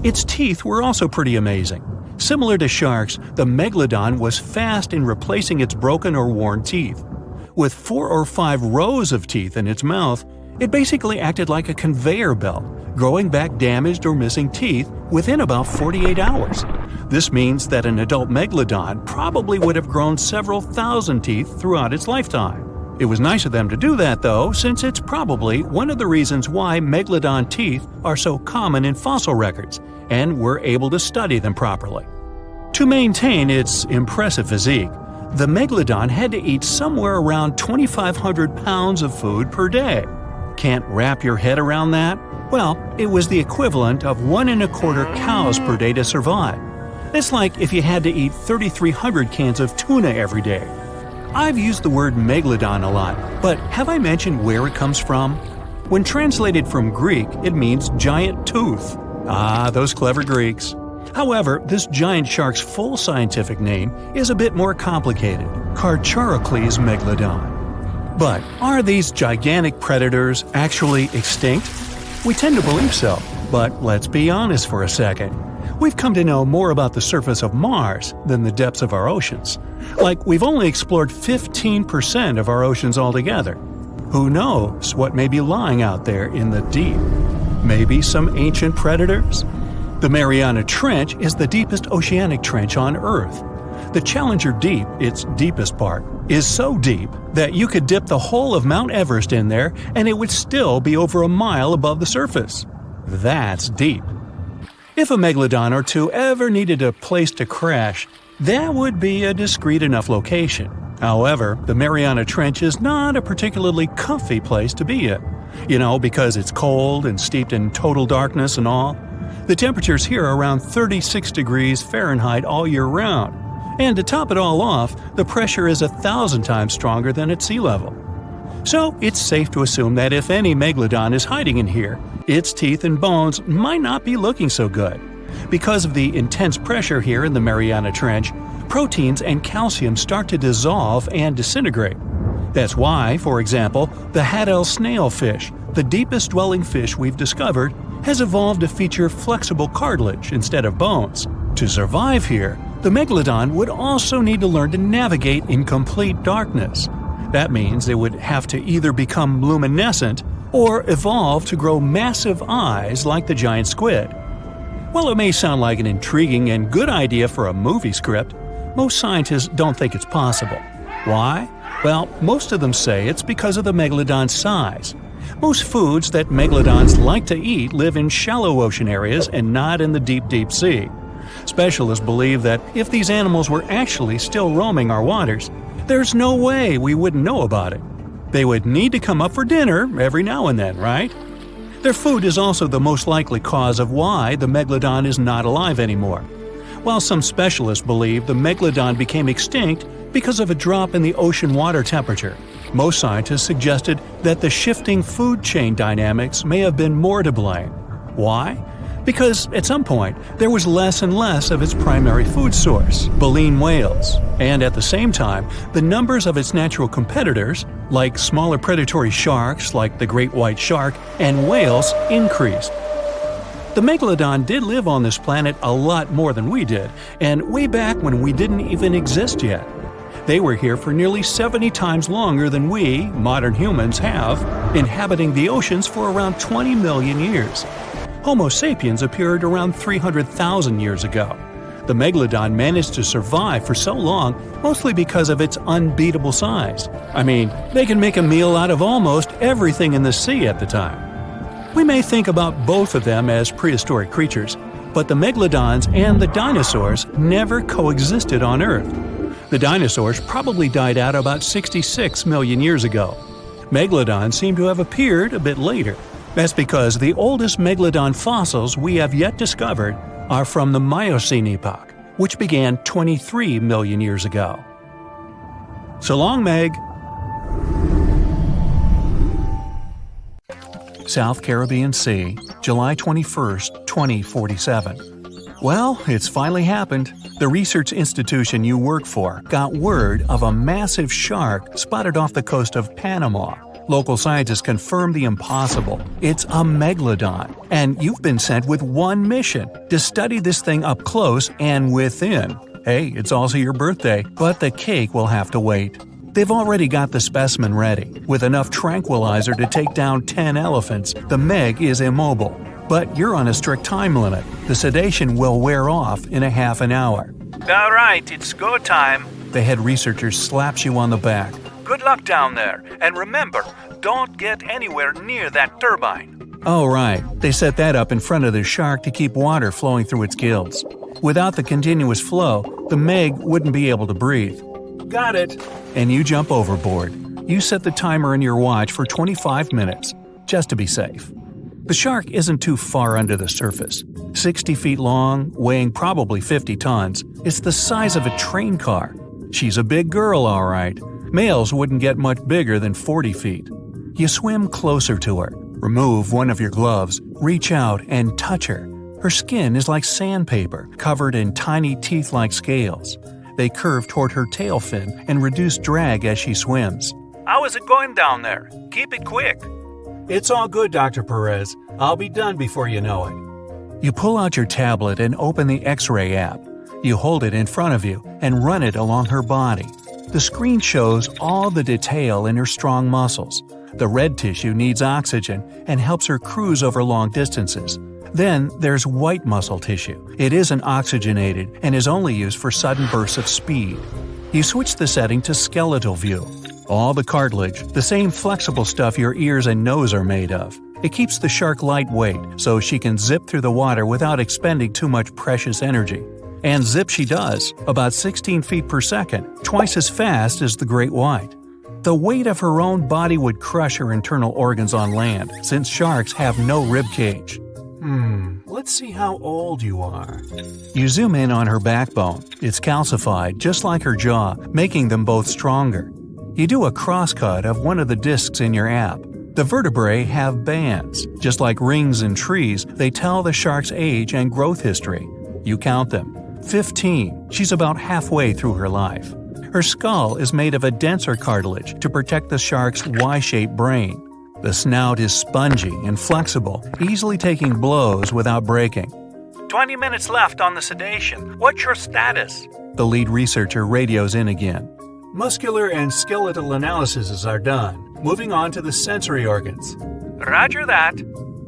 Its teeth were also pretty amazing. Similar to sharks, the megalodon was fast in replacing its broken or worn teeth. With 4 or 5 rows of teeth in its mouth, it basically acted like a conveyor belt, growing back damaged or missing teeth within about 48 hours. This means that an adult megalodon probably would have grown several thousand teeth throughout its lifetime. It was nice of them to do that, though, since it's probably one of the reasons why megalodon teeth are so common in fossil records, and we're able to study them properly. To maintain its impressive physique, the megalodon had to eat somewhere around 2,500 pounds of food per day. Can't wrap your head around that? Well, it was the equivalent of 1.25 cows per day to survive. It's like if you had to eat 3,300 cans of tuna every day. I've used the word megalodon a lot, but have I mentioned where it comes from? When translated from Greek, it means giant tooth. Ah, those clever Greeks. However, this giant shark's full scientific name is a bit more complicated: Carcharocles megalodon. But are these gigantic predators actually extinct? We tend to believe so, but let's be honest for a second. We've come to know more about the surface of Mars than the depths of our oceans. Like, we've only explored 15% of our oceans altogether. Who knows what may be lying out there in the deep? Maybe some ancient predators? The Mariana Trench is the deepest oceanic trench on Earth. The Challenger Deep, its deepest part, is so deep that you could dip the whole of Mount Everest in there and it would still be over a mile above the surface. That's deep. If a megalodon or two ever needed a place to crash, that would be a discreet enough location. However, the Mariana Trench is not a particularly comfy place to be in. Because it's cold and steeped in total darkness and all. The temperatures here are around 36 degrees Fahrenheit all year round. And to top it all off, the pressure is 1,000 times stronger than at sea level. So it's safe to assume that if any megalodon is hiding in here, its teeth and bones might not be looking so good. Because of the intense pressure here in the Mariana Trench, proteins and calcium start to dissolve and disintegrate. That's why, for example, the Haddell snailfish, the deepest dwelling fish we've discovered, has evolved to feature flexible cartilage instead of bones. To survive here, the megalodon would also need to learn to navigate in complete darkness. That means they would have to either become luminescent or evolve to grow massive eyes like the giant squid. While it may sound like an intriguing and good idea for a movie script, most scientists don't think it's possible. Why? Well, most of them say it's because of the megalodon's size. Most foods that megalodons like to eat live in shallow ocean areas and not in the deep, deep sea. Specialists believe that if these animals were actually still roaming our waters, there's no way we wouldn't know about it. They would need to come up for dinner every now and then, right? Their food is also the most likely cause of why the megalodon is not alive anymore. While some specialists believe the megalodon became extinct because of a drop in the ocean water temperature, most scientists suggested that the shifting food chain dynamics may have been more to blame. Why? Because at some point, there was less and less of its primary food source, baleen whales, and at the same time, the numbers of its natural competitors, like smaller predatory sharks like the great white shark and whales, increased. The megalodon did live on this planet a lot more than we did, and way back when we didn't even exist yet. They were here for nearly 70 times longer than we, modern humans, have, inhabiting the oceans for around 20 million years. Homo sapiens appeared around 300,000 years ago. The megalodon managed to survive for so long mostly because of its unbeatable size. I mean, they can make a meal out of almost everything in the sea at the time. We may think about both of them as prehistoric creatures, but the megalodons and the dinosaurs never coexisted on Earth. The dinosaurs probably died out about 66 million years ago. Megalodons seem to have appeared a bit later. That's because the oldest megalodon fossils we have yet discovered are from the Miocene epoch, which began 23 million years ago. So long, Meg! South Caribbean Sea, July 21, 2047. Well, it's finally happened. The research institution you work for got word of a massive shark spotted off the coast of Panama. Local scientists confirmed the impossible. It's a megalodon, and you've been sent with one mission to study this thing up close and within. Hey, it's also your birthday, but the cake will have to wait. They've already got the specimen ready. With enough tranquilizer to take down 10 elephants, the Meg is immobile. But you're on a strict time limit. The sedation will wear off in a half an hour. All right, it's go time. The head researcher slaps you on the back. Good luck down there, and remember, don't get anywhere near that turbine. Oh, right. They set that up in front of the shark to keep water flowing through its gills. Without the continuous flow, the Meg wouldn't be able to breathe. Got it. And you jump overboard. You set the timer in your watch for 25 minutes, just to be safe. The shark isn't too far under the surface. 60 feet long, weighing probably 50 tons, it's the size of a train car. She's a big girl, all right. Males wouldn't get much bigger than 40 feet. You swim closer to her, remove one of your gloves, reach out and touch her. Her skin is like sandpaper, covered in tiny teeth-like scales. They curve toward her tail fin and reduce drag as she swims. How is it going down there? Keep it quick. It's all good, Dr. Perez. I'll be done before you know it. You pull out your tablet and open the X-ray app. You hold it in front of you and run it along her body. The screen shows all the detail in her strong muscles. The red tissue needs oxygen and helps her cruise over long distances. Then there's white muscle tissue. It isn't oxygenated and is only used for sudden bursts of speed. You switch the setting to skeletal view. All the cartilage, the same flexible stuff your ears and nose are made of. It keeps the shark lightweight so she can zip through the water without expending too much precious energy. And zip she does, about 16 feet per second, twice as fast as the great white. The weight of her own body would crush her internal organs on land, since sharks have no rib cage. Let's see how old you are. You zoom in on her backbone. It's calcified, just like her jaw, making them both stronger. You do a crosscut of one of the discs in your app. The vertebrae have bands. Just like rings in trees, they tell the shark's age and growth history. You count them. 15. She's about halfway through her life. Her skull is made of a denser cartilage to protect the shark's Y-shaped brain. The snout is spongy and flexible, easily taking blows without breaking. 20 minutes left on the sedation. What's your status? The lead researcher radios in again. Muscular and skeletal analyses are done. Moving on to the sensory organs. Roger that.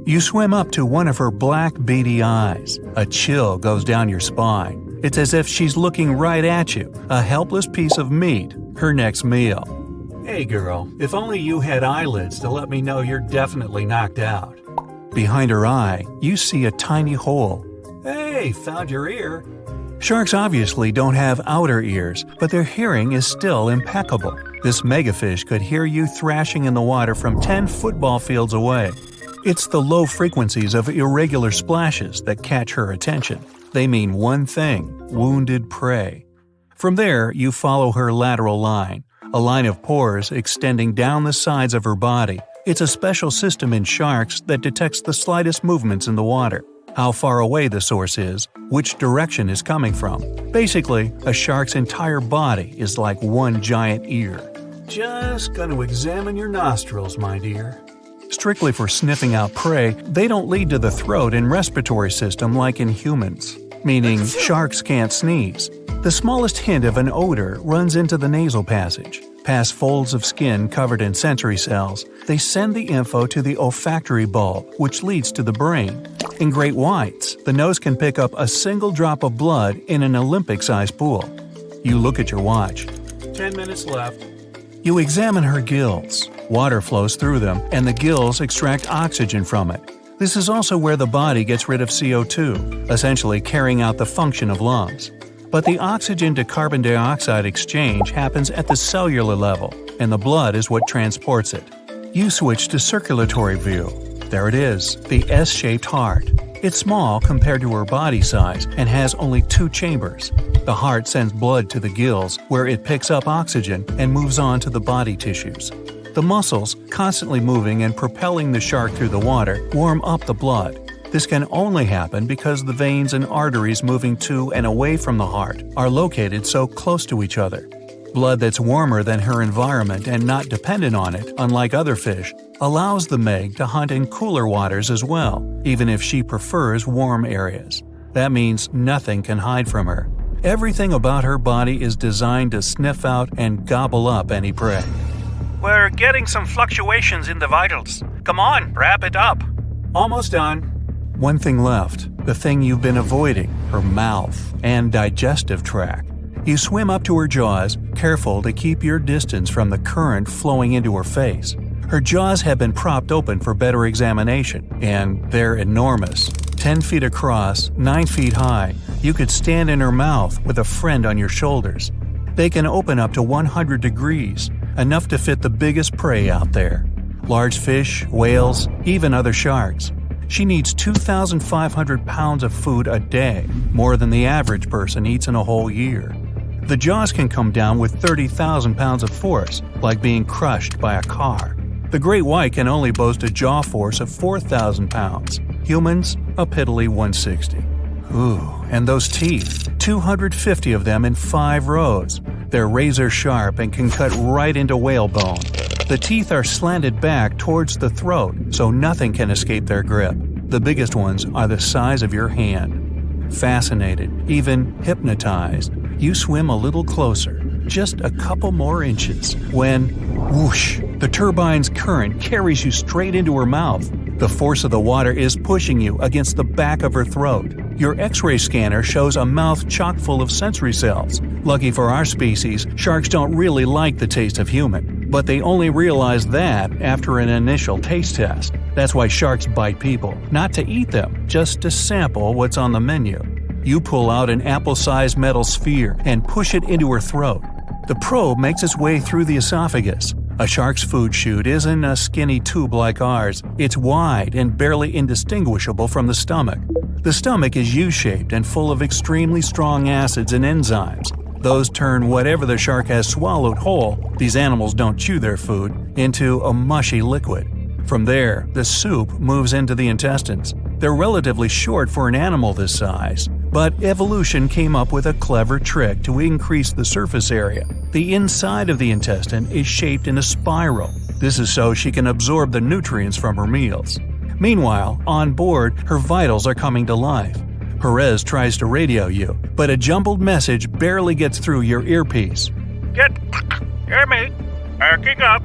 You swim up to one of her black, beady eyes. A chill goes down your spine. It's as if she's looking right at you, a helpless piece of meat, her next meal. Hey girl, if only you had eyelids to let me know you're definitely knocked out. Behind her eye, you see a tiny hole. Hey, found your ear. Sharks obviously don't have outer ears, but their hearing is still impeccable. This megafish could hear you thrashing in the water from 10 football fields away. It's the low frequencies of irregular splashes that catch her attention. They mean one thing: wounded prey. From there, you follow her lateral line, a line of pores extending down the sides of her body. It's a special system in sharks that detects the slightest movements in the water, how far away the source is, which direction is coming from. Basically, a shark's entire body is like one giant ear. Just gonna examine your nostrils, my dear. Strictly for sniffing out prey, they don't lead to the throat and respiratory system like in humans, meaning sharks can't sneeze. The smallest hint of an odor runs into the nasal passage. Past folds of skin covered in sensory cells, they send the info to the olfactory bulb, which leads to the brain. In great whites, the nose can pick up a single drop of blood in an Olympic-sized pool. You look at your watch. 10 minutes left. You examine her gills. Water flows through them, and the gills extract oxygen from it. This is also where the body gets rid of CO2, essentially carrying out the function of lungs. But the oxygen to carbon dioxide exchange happens at the cellular level, and the blood is what transports it. You switch to circulatory view. There it is, the S-shaped heart. It's small compared to her body size and has only 2 chambers. The heart sends blood to the gills, where it picks up oxygen and moves on to the body tissues. The muscles, constantly moving and propelling the shark through the water, warm up the blood. This can only happen because the veins and arteries moving to and away from the heart are located so close to each other. Blood that's warmer than her environment and not dependent on it, unlike other fish, allows the Meg to hunt in cooler waters as well, even if she prefers warm areas. That means nothing can hide from her. Everything about her body is designed to sniff out and gobble up any prey. We're getting some fluctuations in the vitals. Come on, wrap it up. Almost done. One thing left, the thing you've been avoiding, her mouth and digestive tract. You swim up to her jaws, careful to keep your distance from the current flowing into her face. Her jaws have been propped open for better examination, and they're enormous. 10 feet across, 9 feet high, you could stand in her mouth with a friend on your shoulders. They can open up to 100 degrees, enough to fit the biggest prey out there. Large fish, whales, even other sharks. She needs 2,500 pounds of food a day, more than the average person eats in a whole year. The jaws can come down with 30,000 pounds of force, like being crushed by a car. The great white can only boast a jaw force of 4,000 pounds. Humans, a piddly 160. Ooh, and those teeth, 250 of them in 5 rows. They're razor sharp and can cut right into whale bone. The teeth are slanted back towards the throat, so nothing can escape their grip. The biggest ones are the size of your hand. Fascinated, even hypnotized, you swim a little closer, just a couple more inches, when, whoosh, the turbine's current carries you straight into her mouth. The force of the water is pushing you against the back of her throat. Your X-ray scanner shows a mouth chock full of sensory cells. Lucky for our species, sharks don't really like the taste of human, but they only realize that after an initial taste test. That's why sharks bite people, not to eat them, just to sample what's on the menu. You pull out an apple-sized metal sphere and push it into her throat. The probe makes its way through the esophagus. A shark's food chute isn't a skinny tube like ours. It's wide and barely indistinguishable from the stomach. The stomach is U-shaped and full of extremely strong acids and enzymes. Those turn whatever the shark has swallowed whole — these animals don't chew their food — into a mushy liquid. From there, the soup moves into the intestines. They're relatively short for an animal this size, but evolution came up with a clever trick to increase the surface area. The inside of the intestine is shaped in a spiral. This is so she can absorb the nutrients from her meals. Meanwhile, on board, her vitals are coming to life. Perez tries to radio you, but a jumbled message barely gets through your earpiece. Hear me? Arcing up.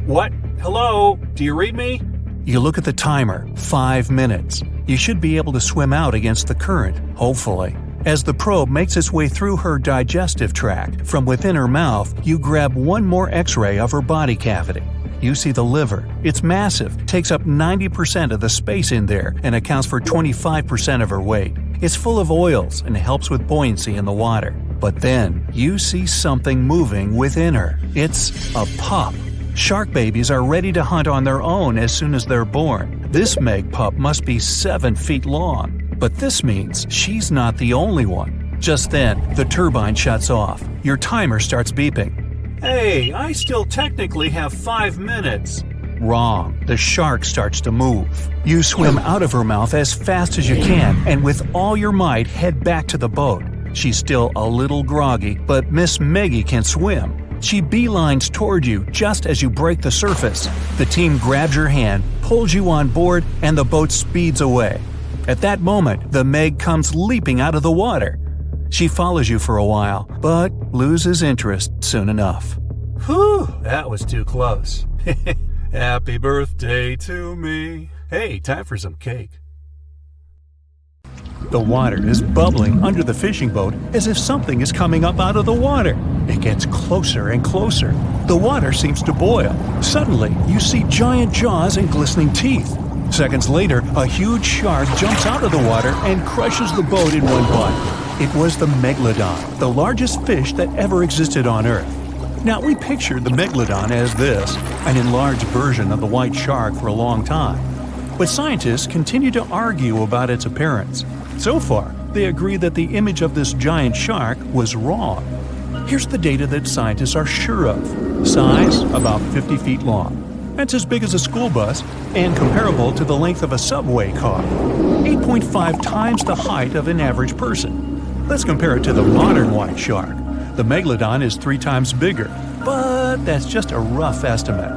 What? Hello? Do you read me? You look at the timer. 5 minutes. You should be able to swim out against the current, hopefully. As the probe makes its way through her digestive tract, from within her mouth, you grab one more X-ray of her body cavity. You see the liver. It's massive, takes up 90% of the space in there, and accounts for 25% of her weight. It's full of oils and helps with buoyancy in the water. But then, you see something moving within her. It's a pup. Shark babies are ready to hunt on their own as soon as they're born. This Meg pup must be 7 feet long. But this means she's not the only one. Just then, the turbine shuts off. Your timer starts beeping. Hey, I still technically have 5 minutes. Wrong. The shark starts to move. You swim out of her mouth as fast as you can and with all your might head back to the boat. She's still a little groggy, but Miss Meggie can swim. She beelines toward you just as you break the surface. The team grabs your hand, pulls you on board, and the boat speeds away. At that moment, the Meg comes leaping out of the water. She follows you for a while, but loses interest soon enough. Whew, that was too close. Happy birthday to me. Hey, time for some cake. The water is bubbling under the fishing boat as if something is coming up out of the water. It gets closer and closer. The water seems to boil. Suddenly, you see giant jaws and glistening teeth. Seconds later, a huge shark jumps out of the water and crushes the boat in one bite. It was the megalodon, the largest fish that ever existed on Earth. Now, we pictured the megalodon as this, an enlarged version of the white shark for a long time. But scientists continue to argue about its appearance. So far, they agree that the image of this giant shark was wrong. Here's the data that scientists are sure of. Size, about 50 feet long. That's as big as a school bus and comparable to the length of a subway car. 8.5 times the height of an average person. Let's compare it to the modern white shark. The megalodon is 3 times bigger, but that's just a rough estimate.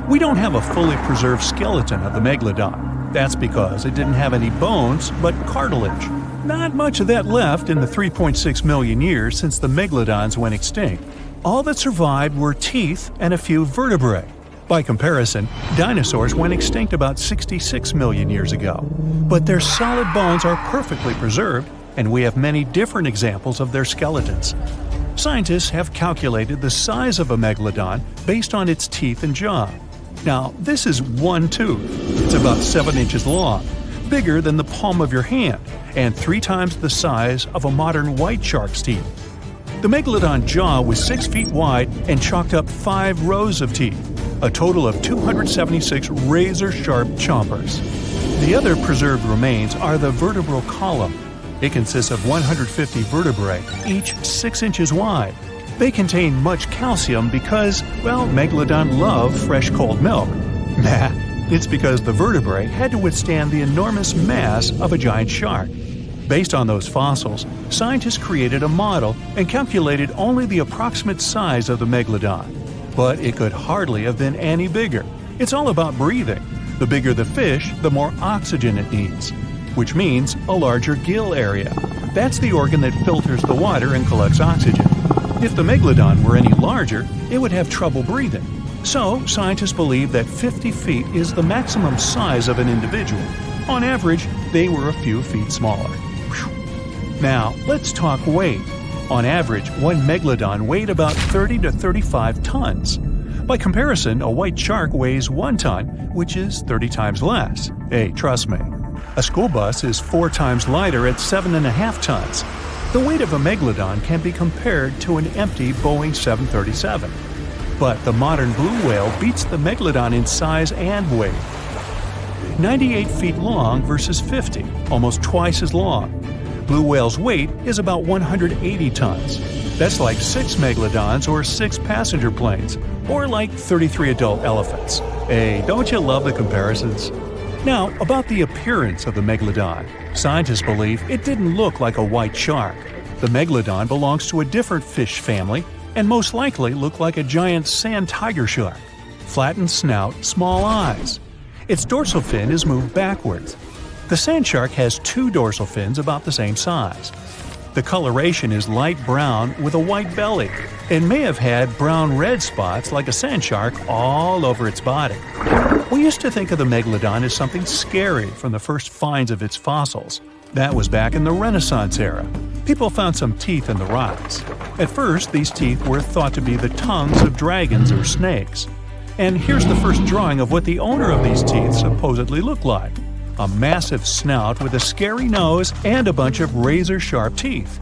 We don't have a fully preserved skeleton of the megalodon. That's because it didn't have any bones, but cartilage. Not much of that left in the 3.6 million years since the megalodons went extinct. All that survived were teeth and a few vertebrae. By comparison, dinosaurs went extinct about 66 million years ago. But their solid bones are perfectly preserved, and we have many different examples of their skeletons. Scientists have calculated the size of a megalodon based on its teeth and jaw. Now, this is one tooth. It's about 7 inches long, bigger than the palm of your hand, and 3 times the size of a modern white shark's teeth. The megalodon jaw was 6 feet wide and chalked up 5 rows of teeth, a total of 276 razor-sharp chompers. The other preserved remains are the vertebral column. It consists of 150 vertebrae, each 6 inches wide. They contain much calcium because, well, megalodon love fresh cold milk. Nah, it's because the vertebrae had to withstand the enormous mass of a giant shark. Based on those fossils, scientists created a model and calculated only the approximate size of the megalodon. But it could hardly have been any bigger. It's all about breathing. The bigger the fish, the more oxygen it needs, which means a larger gill area. That's the organ that filters the water and collects oxygen. If the megalodon were any larger, it would have trouble breathing. So, scientists believe that 50 feet is the maximum size of an individual. On average, they were a few feet smaller. Whew. Now, let's talk weight. On average, one megalodon weighed about 30 to 35 tons. By comparison, a white shark weighs 1 ton, which is 30 times less. Hey, trust me. A school bus is 4 times lighter at 7.5 tons. The weight of a megalodon can be compared to an empty Boeing 737. But the modern blue whale beats the megalodon in size and weight. 98 feet long versus 50, almost twice as long. Blue whale's weight is about 180 tons. That's like 6 megalodons or 6 passenger planes, or like 33 adult elephants. Hey, don't you love the comparisons? Now, about the appearance of the megalodon. Scientists believe it didn't look like a white shark. The megalodon belongs to a different fish family and most likely looked like a giant sand tiger shark. Flattened snout, small eyes. Its dorsal fin is moved backwards. The sand shark has 2 dorsal fins about the same size. The coloration is light brown with a white belly. It may have had brown-red spots like a sand shark all over its body. We used to think of the megalodon as something scary from the first finds of its fossils. That was back in the Renaissance era. People found some teeth in the rocks. At first, these teeth were thought to be the tongues of dragons or snakes. And here's the first drawing of what the owner of these teeth supposedly looked like. A massive snout with a scary nose and a bunch of razor-sharp teeth.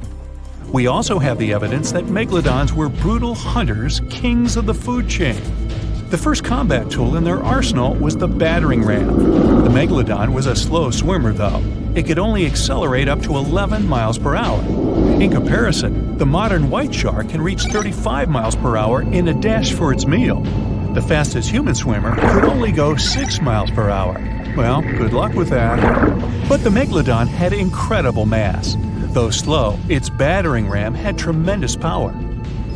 We also have the evidence that megalodons were brutal hunters, kings of the food chain. The first combat tool in their arsenal was the battering ram. The megalodon was a slow swimmer, though. It could only accelerate up to 11 miles per hour. In comparison, the modern white shark can reach 35 miles per hour in a dash for its meal. The fastest human swimmer could only go 6 miles per hour. Well, good luck with that. But the megalodon had incredible mass. Though slow, its battering ram had tremendous power.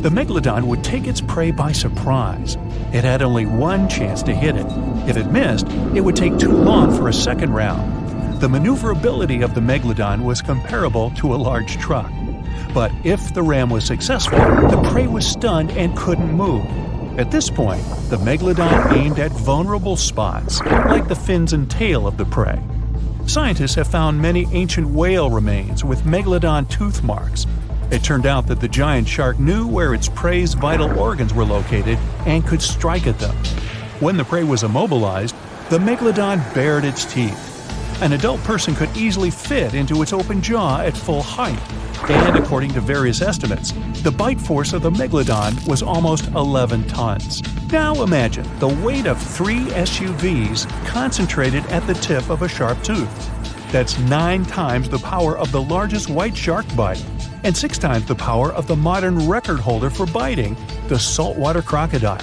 The megalodon would take its prey by surprise. It had only one chance to hit it. If it missed, it would take too long for a second round. The maneuverability of the megalodon was comparable to a large truck. But if the ram was successful, the prey was stunned and couldn't move. At this point, the megalodon aimed at vulnerable spots, like the fins and tail of the prey. Scientists have found many ancient whale remains with megalodon tooth marks. It turned out that the giant shark knew where its prey's vital organs were located and could strike at them. When the prey was immobilized, the megalodon bared its teeth. An adult person could easily fit into its open jaw at full height. And according to various estimates, the bite force of the megalodon was almost 11 tons. Now imagine the weight of 3 SUVs concentrated at the tip of a sharp tooth. That's 9 times the power of the largest white shark bite, and 6 times the power of the modern record holder for biting, the saltwater crocodile.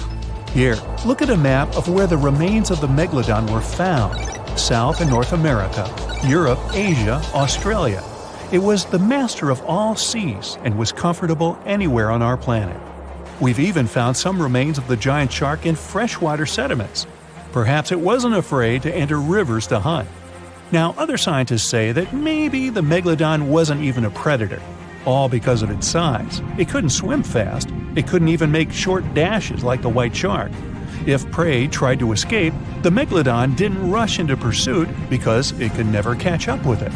Here, look at a map of where the remains of the megalodon were found. South and North America, Europe, Asia, Australia. It was the master of all seas and was comfortable anywhere on our planet. We've even found some remains of the giant shark in freshwater sediments. Perhaps it wasn't afraid to enter rivers to hunt. Now, other scientists say that maybe the megalodon wasn't even a predator, all because of its size. It couldn't swim fast. It couldn't even make short dashes like the white shark. If prey tried to escape, the megalodon didn't rush into pursuit because it could never catch up with it.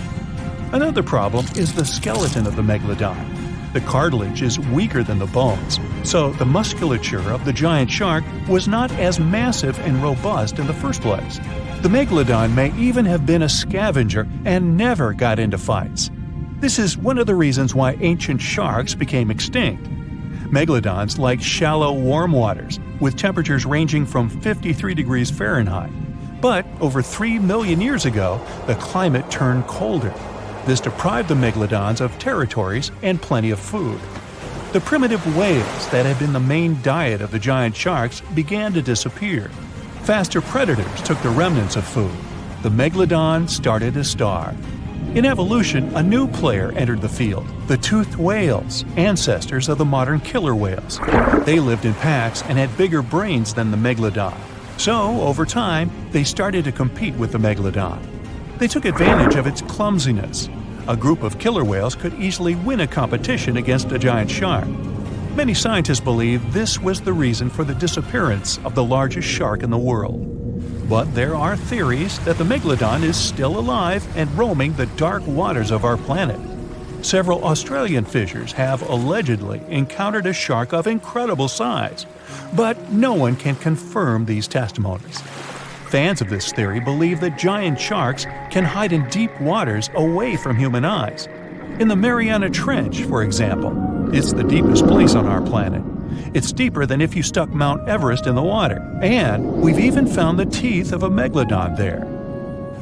Another problem is the skeleton of the megalodon. The cartilage is weaker than the bones, so the musculature of the giant shark was not as massive and robust in the first place. The megalodon may even have been a scavenger and never got into fights. This is one of the reasons why ancient sharks became extinct. Megalodons like shallow, warm waters, with temperatures ranging from 53 degrees Fahrenheit. But over 3 million years ago, the climate turned colder. This deprived the megalodons of territories and plenty of food. The primitive whales that had been the main diet of the giant sharks began to disappear. Faster predators took the remnants of food. The megalodon started to starve. In evolution, a new player entered the field, the toothed whales, ancestors of the modern killer whales. They lived in packs and had bigger brains than the megalodon. So, over time, they started to compete with the megalodon. They took advantage of its clumsiness. A group of killer whales could easily win a competition against a giant shark. Many scientists believe this was the reason for the disappearance of the largest shark in the world. But there are theories that the megalodon is still alive and roaming the dark waters of our planet. Several Australian fishers have allegedly encountered a shark of incredible size, but no one can confirm these testimonies. Fans of this theory believe that giant sharks can hide in deep waters away from human eyes. In the Mariana Trench, for example, it's the deepest place on our planet. It's deeper than if you stuck Mount Everest in the water, and we've even found the teeth of a megalodon there.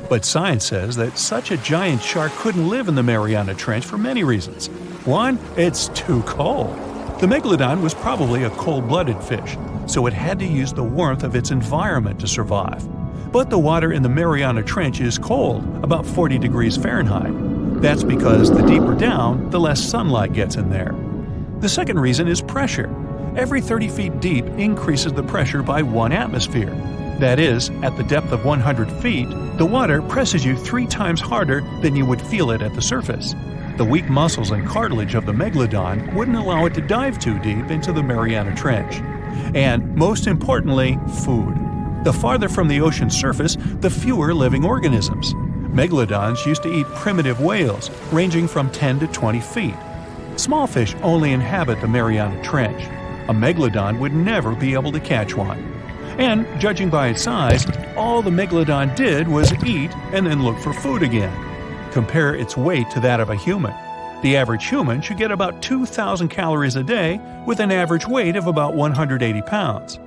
But science says that such a giant shark couldn't live in the Mariana Trench for many reasons. One, it's too cold. The megalodon was probably a cold-blooded fish, so it had to use the warmth of its environment to survive. But the water in the Mariana Trench is cold, about 40 degrees Fahrenheit. That's because the deeper down, the less sunlight gets in there. The second reason is pressure. Every 30 feet deep increases the pressure by 1 atmosphere. That is, at the depth of 100 feet, the water presses you 3 times harder than you would feel it at the surface. The weak muscles and cartilage of the megalodon wouldn't allow it to dive too deep into the Mariana Trench. And, most importantly, food. The farther from the ocean's surface, the fewer living organisms. Megalodons used to eat primitive whales, ranging from 10 to 20 feet. Small fish only inhabit the Mariana Trench. A megalodon would never be able to catch one. And, judging by its size, all the megalodon did was eat and then look for food again. Compare its weight to that of a human. The average human should get about 2,000 calories a day with an average weight of about 180 pounds.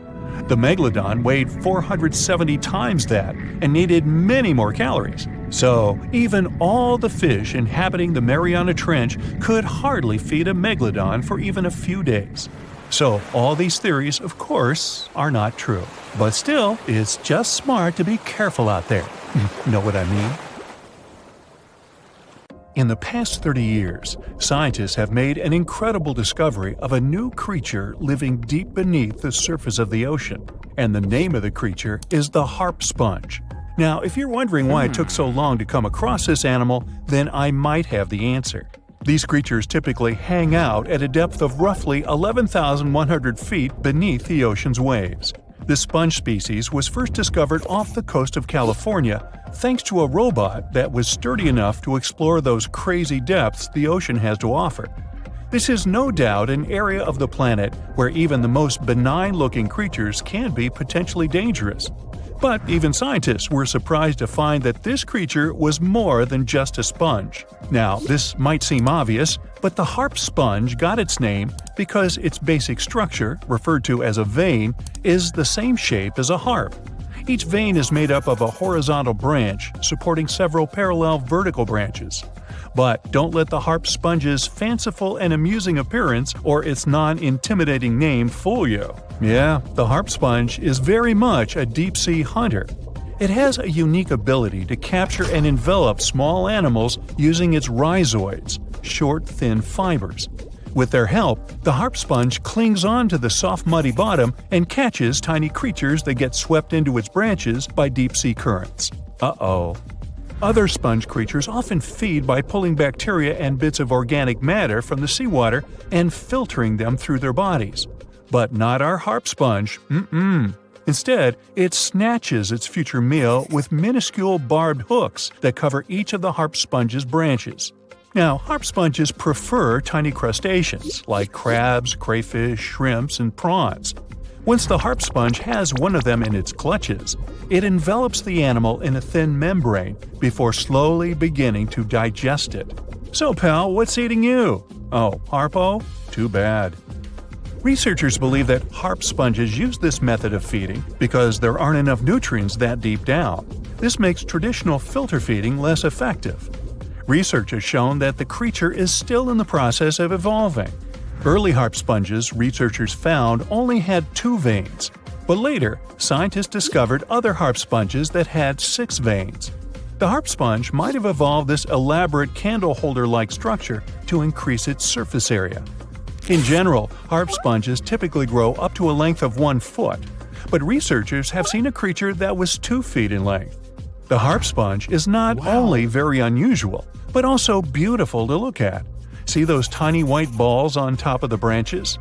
The megalodon weighed 470 times that and needed many more calories. So, even all the fish inhabiting the Mariana Trench could hardly feed a megalodon for even a few days. So, all these theories, of course, are not true. But still, it's just smart to be careful out there. Know what I mean? In the past 30 years, scientists have made an incredible discovery of a new creature living deep beneath the surface of the ocean. And the name of the creature is the harp sponge. Now, if you're wondering why it took so long to come across this animal, then I might have the answer. These creatures typically hang out at a depth of roughly 11,100 feet beneath the ocean's waves. This sponge species was first discovered off the coast of California thanks to a robot that was sturdy enough to explore those crazy depths the ocean has to offer. This is no doubt an area of the planet where even the most benign-looking creatures can be potentially dangerous. But even scientists were surprised to find that this creature was more than just a sponge. Now, this might seem obvious, but the harp sponge got its name because its basic structure, referred to as a vein, is the same shape as a harp. Each vein is made up of a horizontal branch supporting several parallel vertical branches. But don't let the harp sponge's fanciful and amusing appearance or its non-intimidating name fool you. Yeah, the harp sponge is very much a deep-sea hunter. It has a unique ability to capture and envelop small animals using its rhizoids, short, thin fibers. With their help, the harp sponge clings on to the soft, muddy bottom and catches tiny creatures that get swept into its branches by deep-sea currents. Uh-oh. Other sponge creatures often feed by pulling bacteria and bits of organic matter from the seawater and filtering them through their bodies. But not our harp sponge. Instead, it snatches its future meal with minuscule barbed hooks that cover each of the harp sponge's branches. Now, harp sponges prefer tiny crustaceans like crabs, crayfish, shrimps, and prawns. Once the harp sponge has one of them in its clutches, it envelops the animal in a thin membrane before slowly beginning to digest it. So, pal, what's eating you? Oh, Harpo? Too bad. Researchers believe that harp sponges use this method of feeding because there aren't enough nutrients that deep down. This makes traditional filter feeding less effective. Research has shown that the creature is still in the process of evolving. Early harp sponges, researchers found, only had 2 veins. But later, scientists discovered other harp sponges that had 6 veins. The harp sponge might have evolved this elaborate candle holder-like structure to increase its surface area. In general, harp sponges typically grow up to a length of 1 foot, but researchers have seen a creature that was 2 feet in length. The harp sponge is not only very unusual, but also beautiful to look at. See those tiny white balls on top of the branches?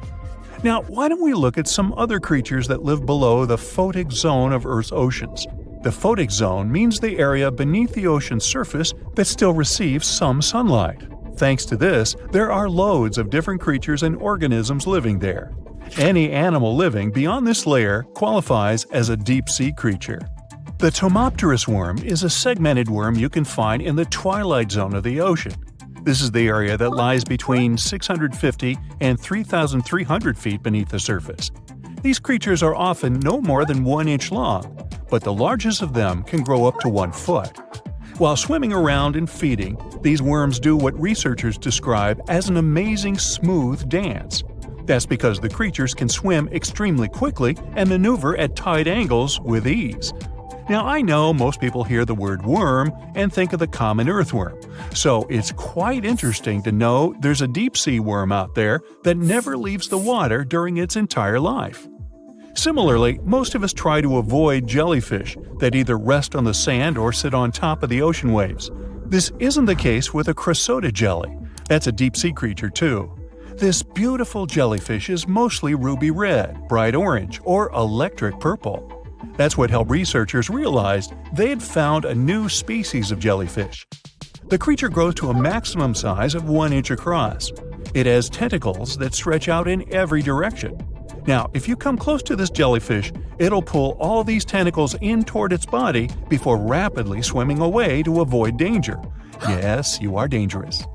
Now, why don't we look at some other creatures that live below the photic zone of Earth's oceans? The photic zone means the area beneath the ocean's surface that still receives some sunlight. Thanks to this, there are loads of different creatures and organisms living there. Any animal living beyond this layer qualifies as a deep-sea creature. The Tomopterus worm is a segmented worm you can find in the twilight zone of the ocean. This is the area that lies between 650 and 3,300 feet beneath the surface. These creatures are often no more than 1 inch long, but the largest of them can grow up to 1 foot. While swimming around and feeding, these worms do what researchers describe as an amazing smooth dance. That's because the creatures can swim extremely quickly and maneuver at tight angles with ease. Now, I know most people hear the word worm and think of the common earthworm, so it's quite interesting to know there's a deep-sea worm out there that never leaves the water during its entire life. Similarly, most of us try to avoid jellyfish that either rest on the sand or sit on top of the ocean waves. This isn't the case with a crocodile jelly. That's a deep-sea creature too. This beautiful jellyfish is mostly ruby red, bright orange, or electric purple. That's what helped researchers realize they had found a new species of jellyfish. The creature grows to a maximum size of 1 inch across. It has tentacles that stretch out in every direction. Now, if you come close to this jellyfish, it'll pull all these tentacles in toward its body before rapidly swimming away to avoid danger. Yes, you are dangerous.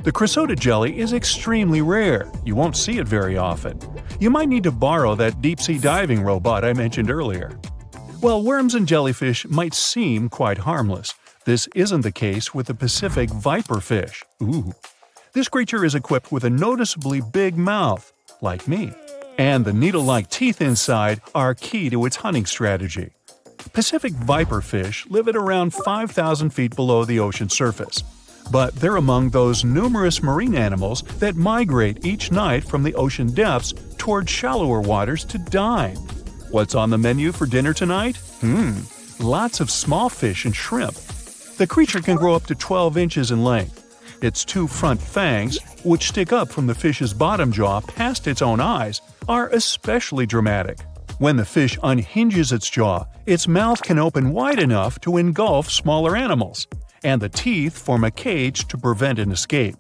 The crocodile jelly is extremely rare. You won't see it very often. You might need to borrow that deep-sea diving robot I mentioned earlier. While worms and jellyfish might seem quite harmless, this isn't the case with the Pacific viperfish. Ooh. This creature is equipped with a noticeably big mouth, like me, and the needle-like teeth inside are key to its hunting strategy. Pacific viperfish live at around 5,000 feet below the ocean surface, but they're among those numerous marine animals that migrate each night from the ocean depths toward shallower waters to dine. What's on the menu for dinner tonight? Lots of small fish and shrimp. The creature can grow up to 12 inches in length. Its 2 front fangs, which stick up from the fish's bottom jaw past its own eyes, are especially dramatic. When the fish unhinges its jaw, its mouth can open wide enough to engulf smaller animals, and the teeth form a cage to prevent an escape.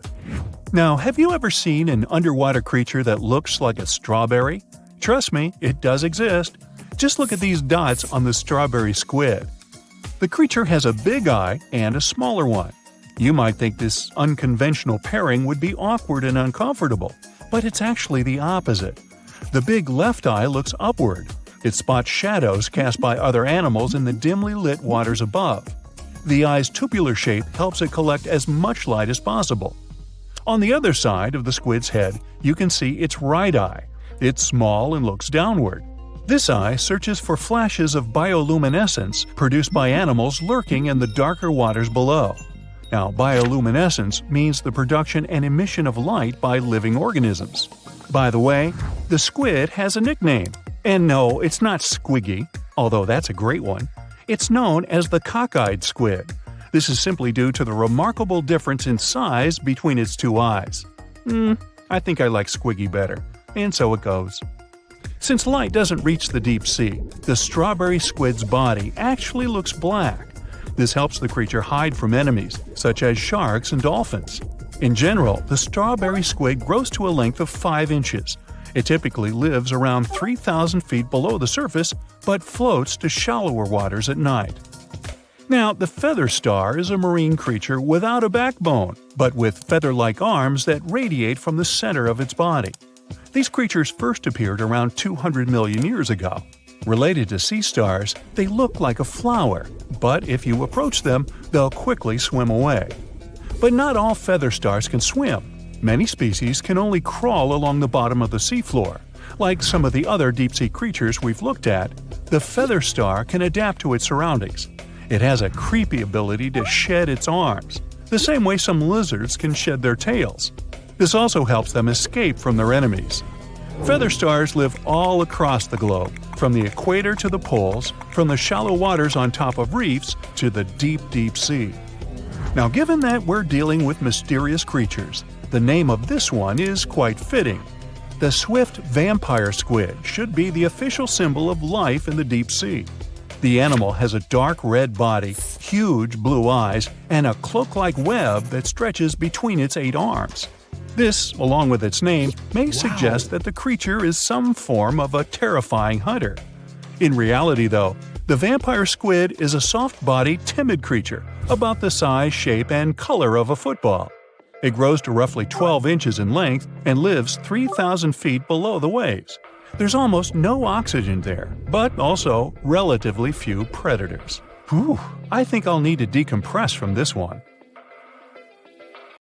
Now, have you ever seen an underwater creature that looks like a strawberry? Trust me, it does exist. Just look at these dots on the strawberry squid. The creature has a big eye and a smaller one. You might think this unconventional pairing would be awkward and uncomfortable, but it's actually the opposite. The big left eye looks upward. It spots shadows cast by other animals in the dimly lit waters above. The eye's tubular shape helps it collect as much light as possible. On the other side of the squid's head, you can see its right eye. It's small and looks downward. This eye searches for flashes of bioluminescence produced by animals lurking in the darker waters below. Now, bioluminescence means the production and emission of light by living organisms. By the way, the squid has a nickname. And no, it's not Squiggy, although that's a great one. It's known as the cockeyed squid. This is simply due to the remarkable difference in size between its 2 eyes. I think I like Squiggy better. And so it goes. Since light doesn't reach the deep sea, the strawberry squid's body actually looks black. This helps the creature hide from enemies, such as sharks and dolphins. In general, the strawberry squid grows to a length of 5 inches. It typically lives around 3,000 feet below the surface, but floats to shallower waters at night. Now, the feather star is a marine creature without a backbone, but with feather-like arms that radiate from the center of its body. These creatures first appeared around 200 million years ago. Related to sea stars, they look like a flower, but if you approach them, they'll quickly swim away. But not all feather stars can swim. Many species can only crawl along the bottom of the seafloor. Like some of the other deep-sea creatures we've looked at, the feather star can adapt to its surroundings. It has a creepy ability to shed its arms, the same way some lizards can shed their tails. This also helps them escape from their enemies. Feather stars live all across the globe, from the equator to the poles, from the shallow waters on top of reefs to the deep, deep sea. Now, given that we're dealing with mysterious creatures, the name of this one is quite fitting. The swift vampire squid should be the official symbol of life in the deep sea. The animal has a dark red body, huge blue eyes, and a cloak-like web that stretches between its 8 arms. This, along with its name, may suggest that the creature is some form of a terrifying hunter. In reality, though, The vampire squid is a soft-bodied, timid creature, about the size, shape, and color of a football. It grows to roughly 12 inches in length and lives 3,000 feet below the waves. There's almost no oxygen there, but also relatively few predators. Whew, I think I'll need to decompress from this one.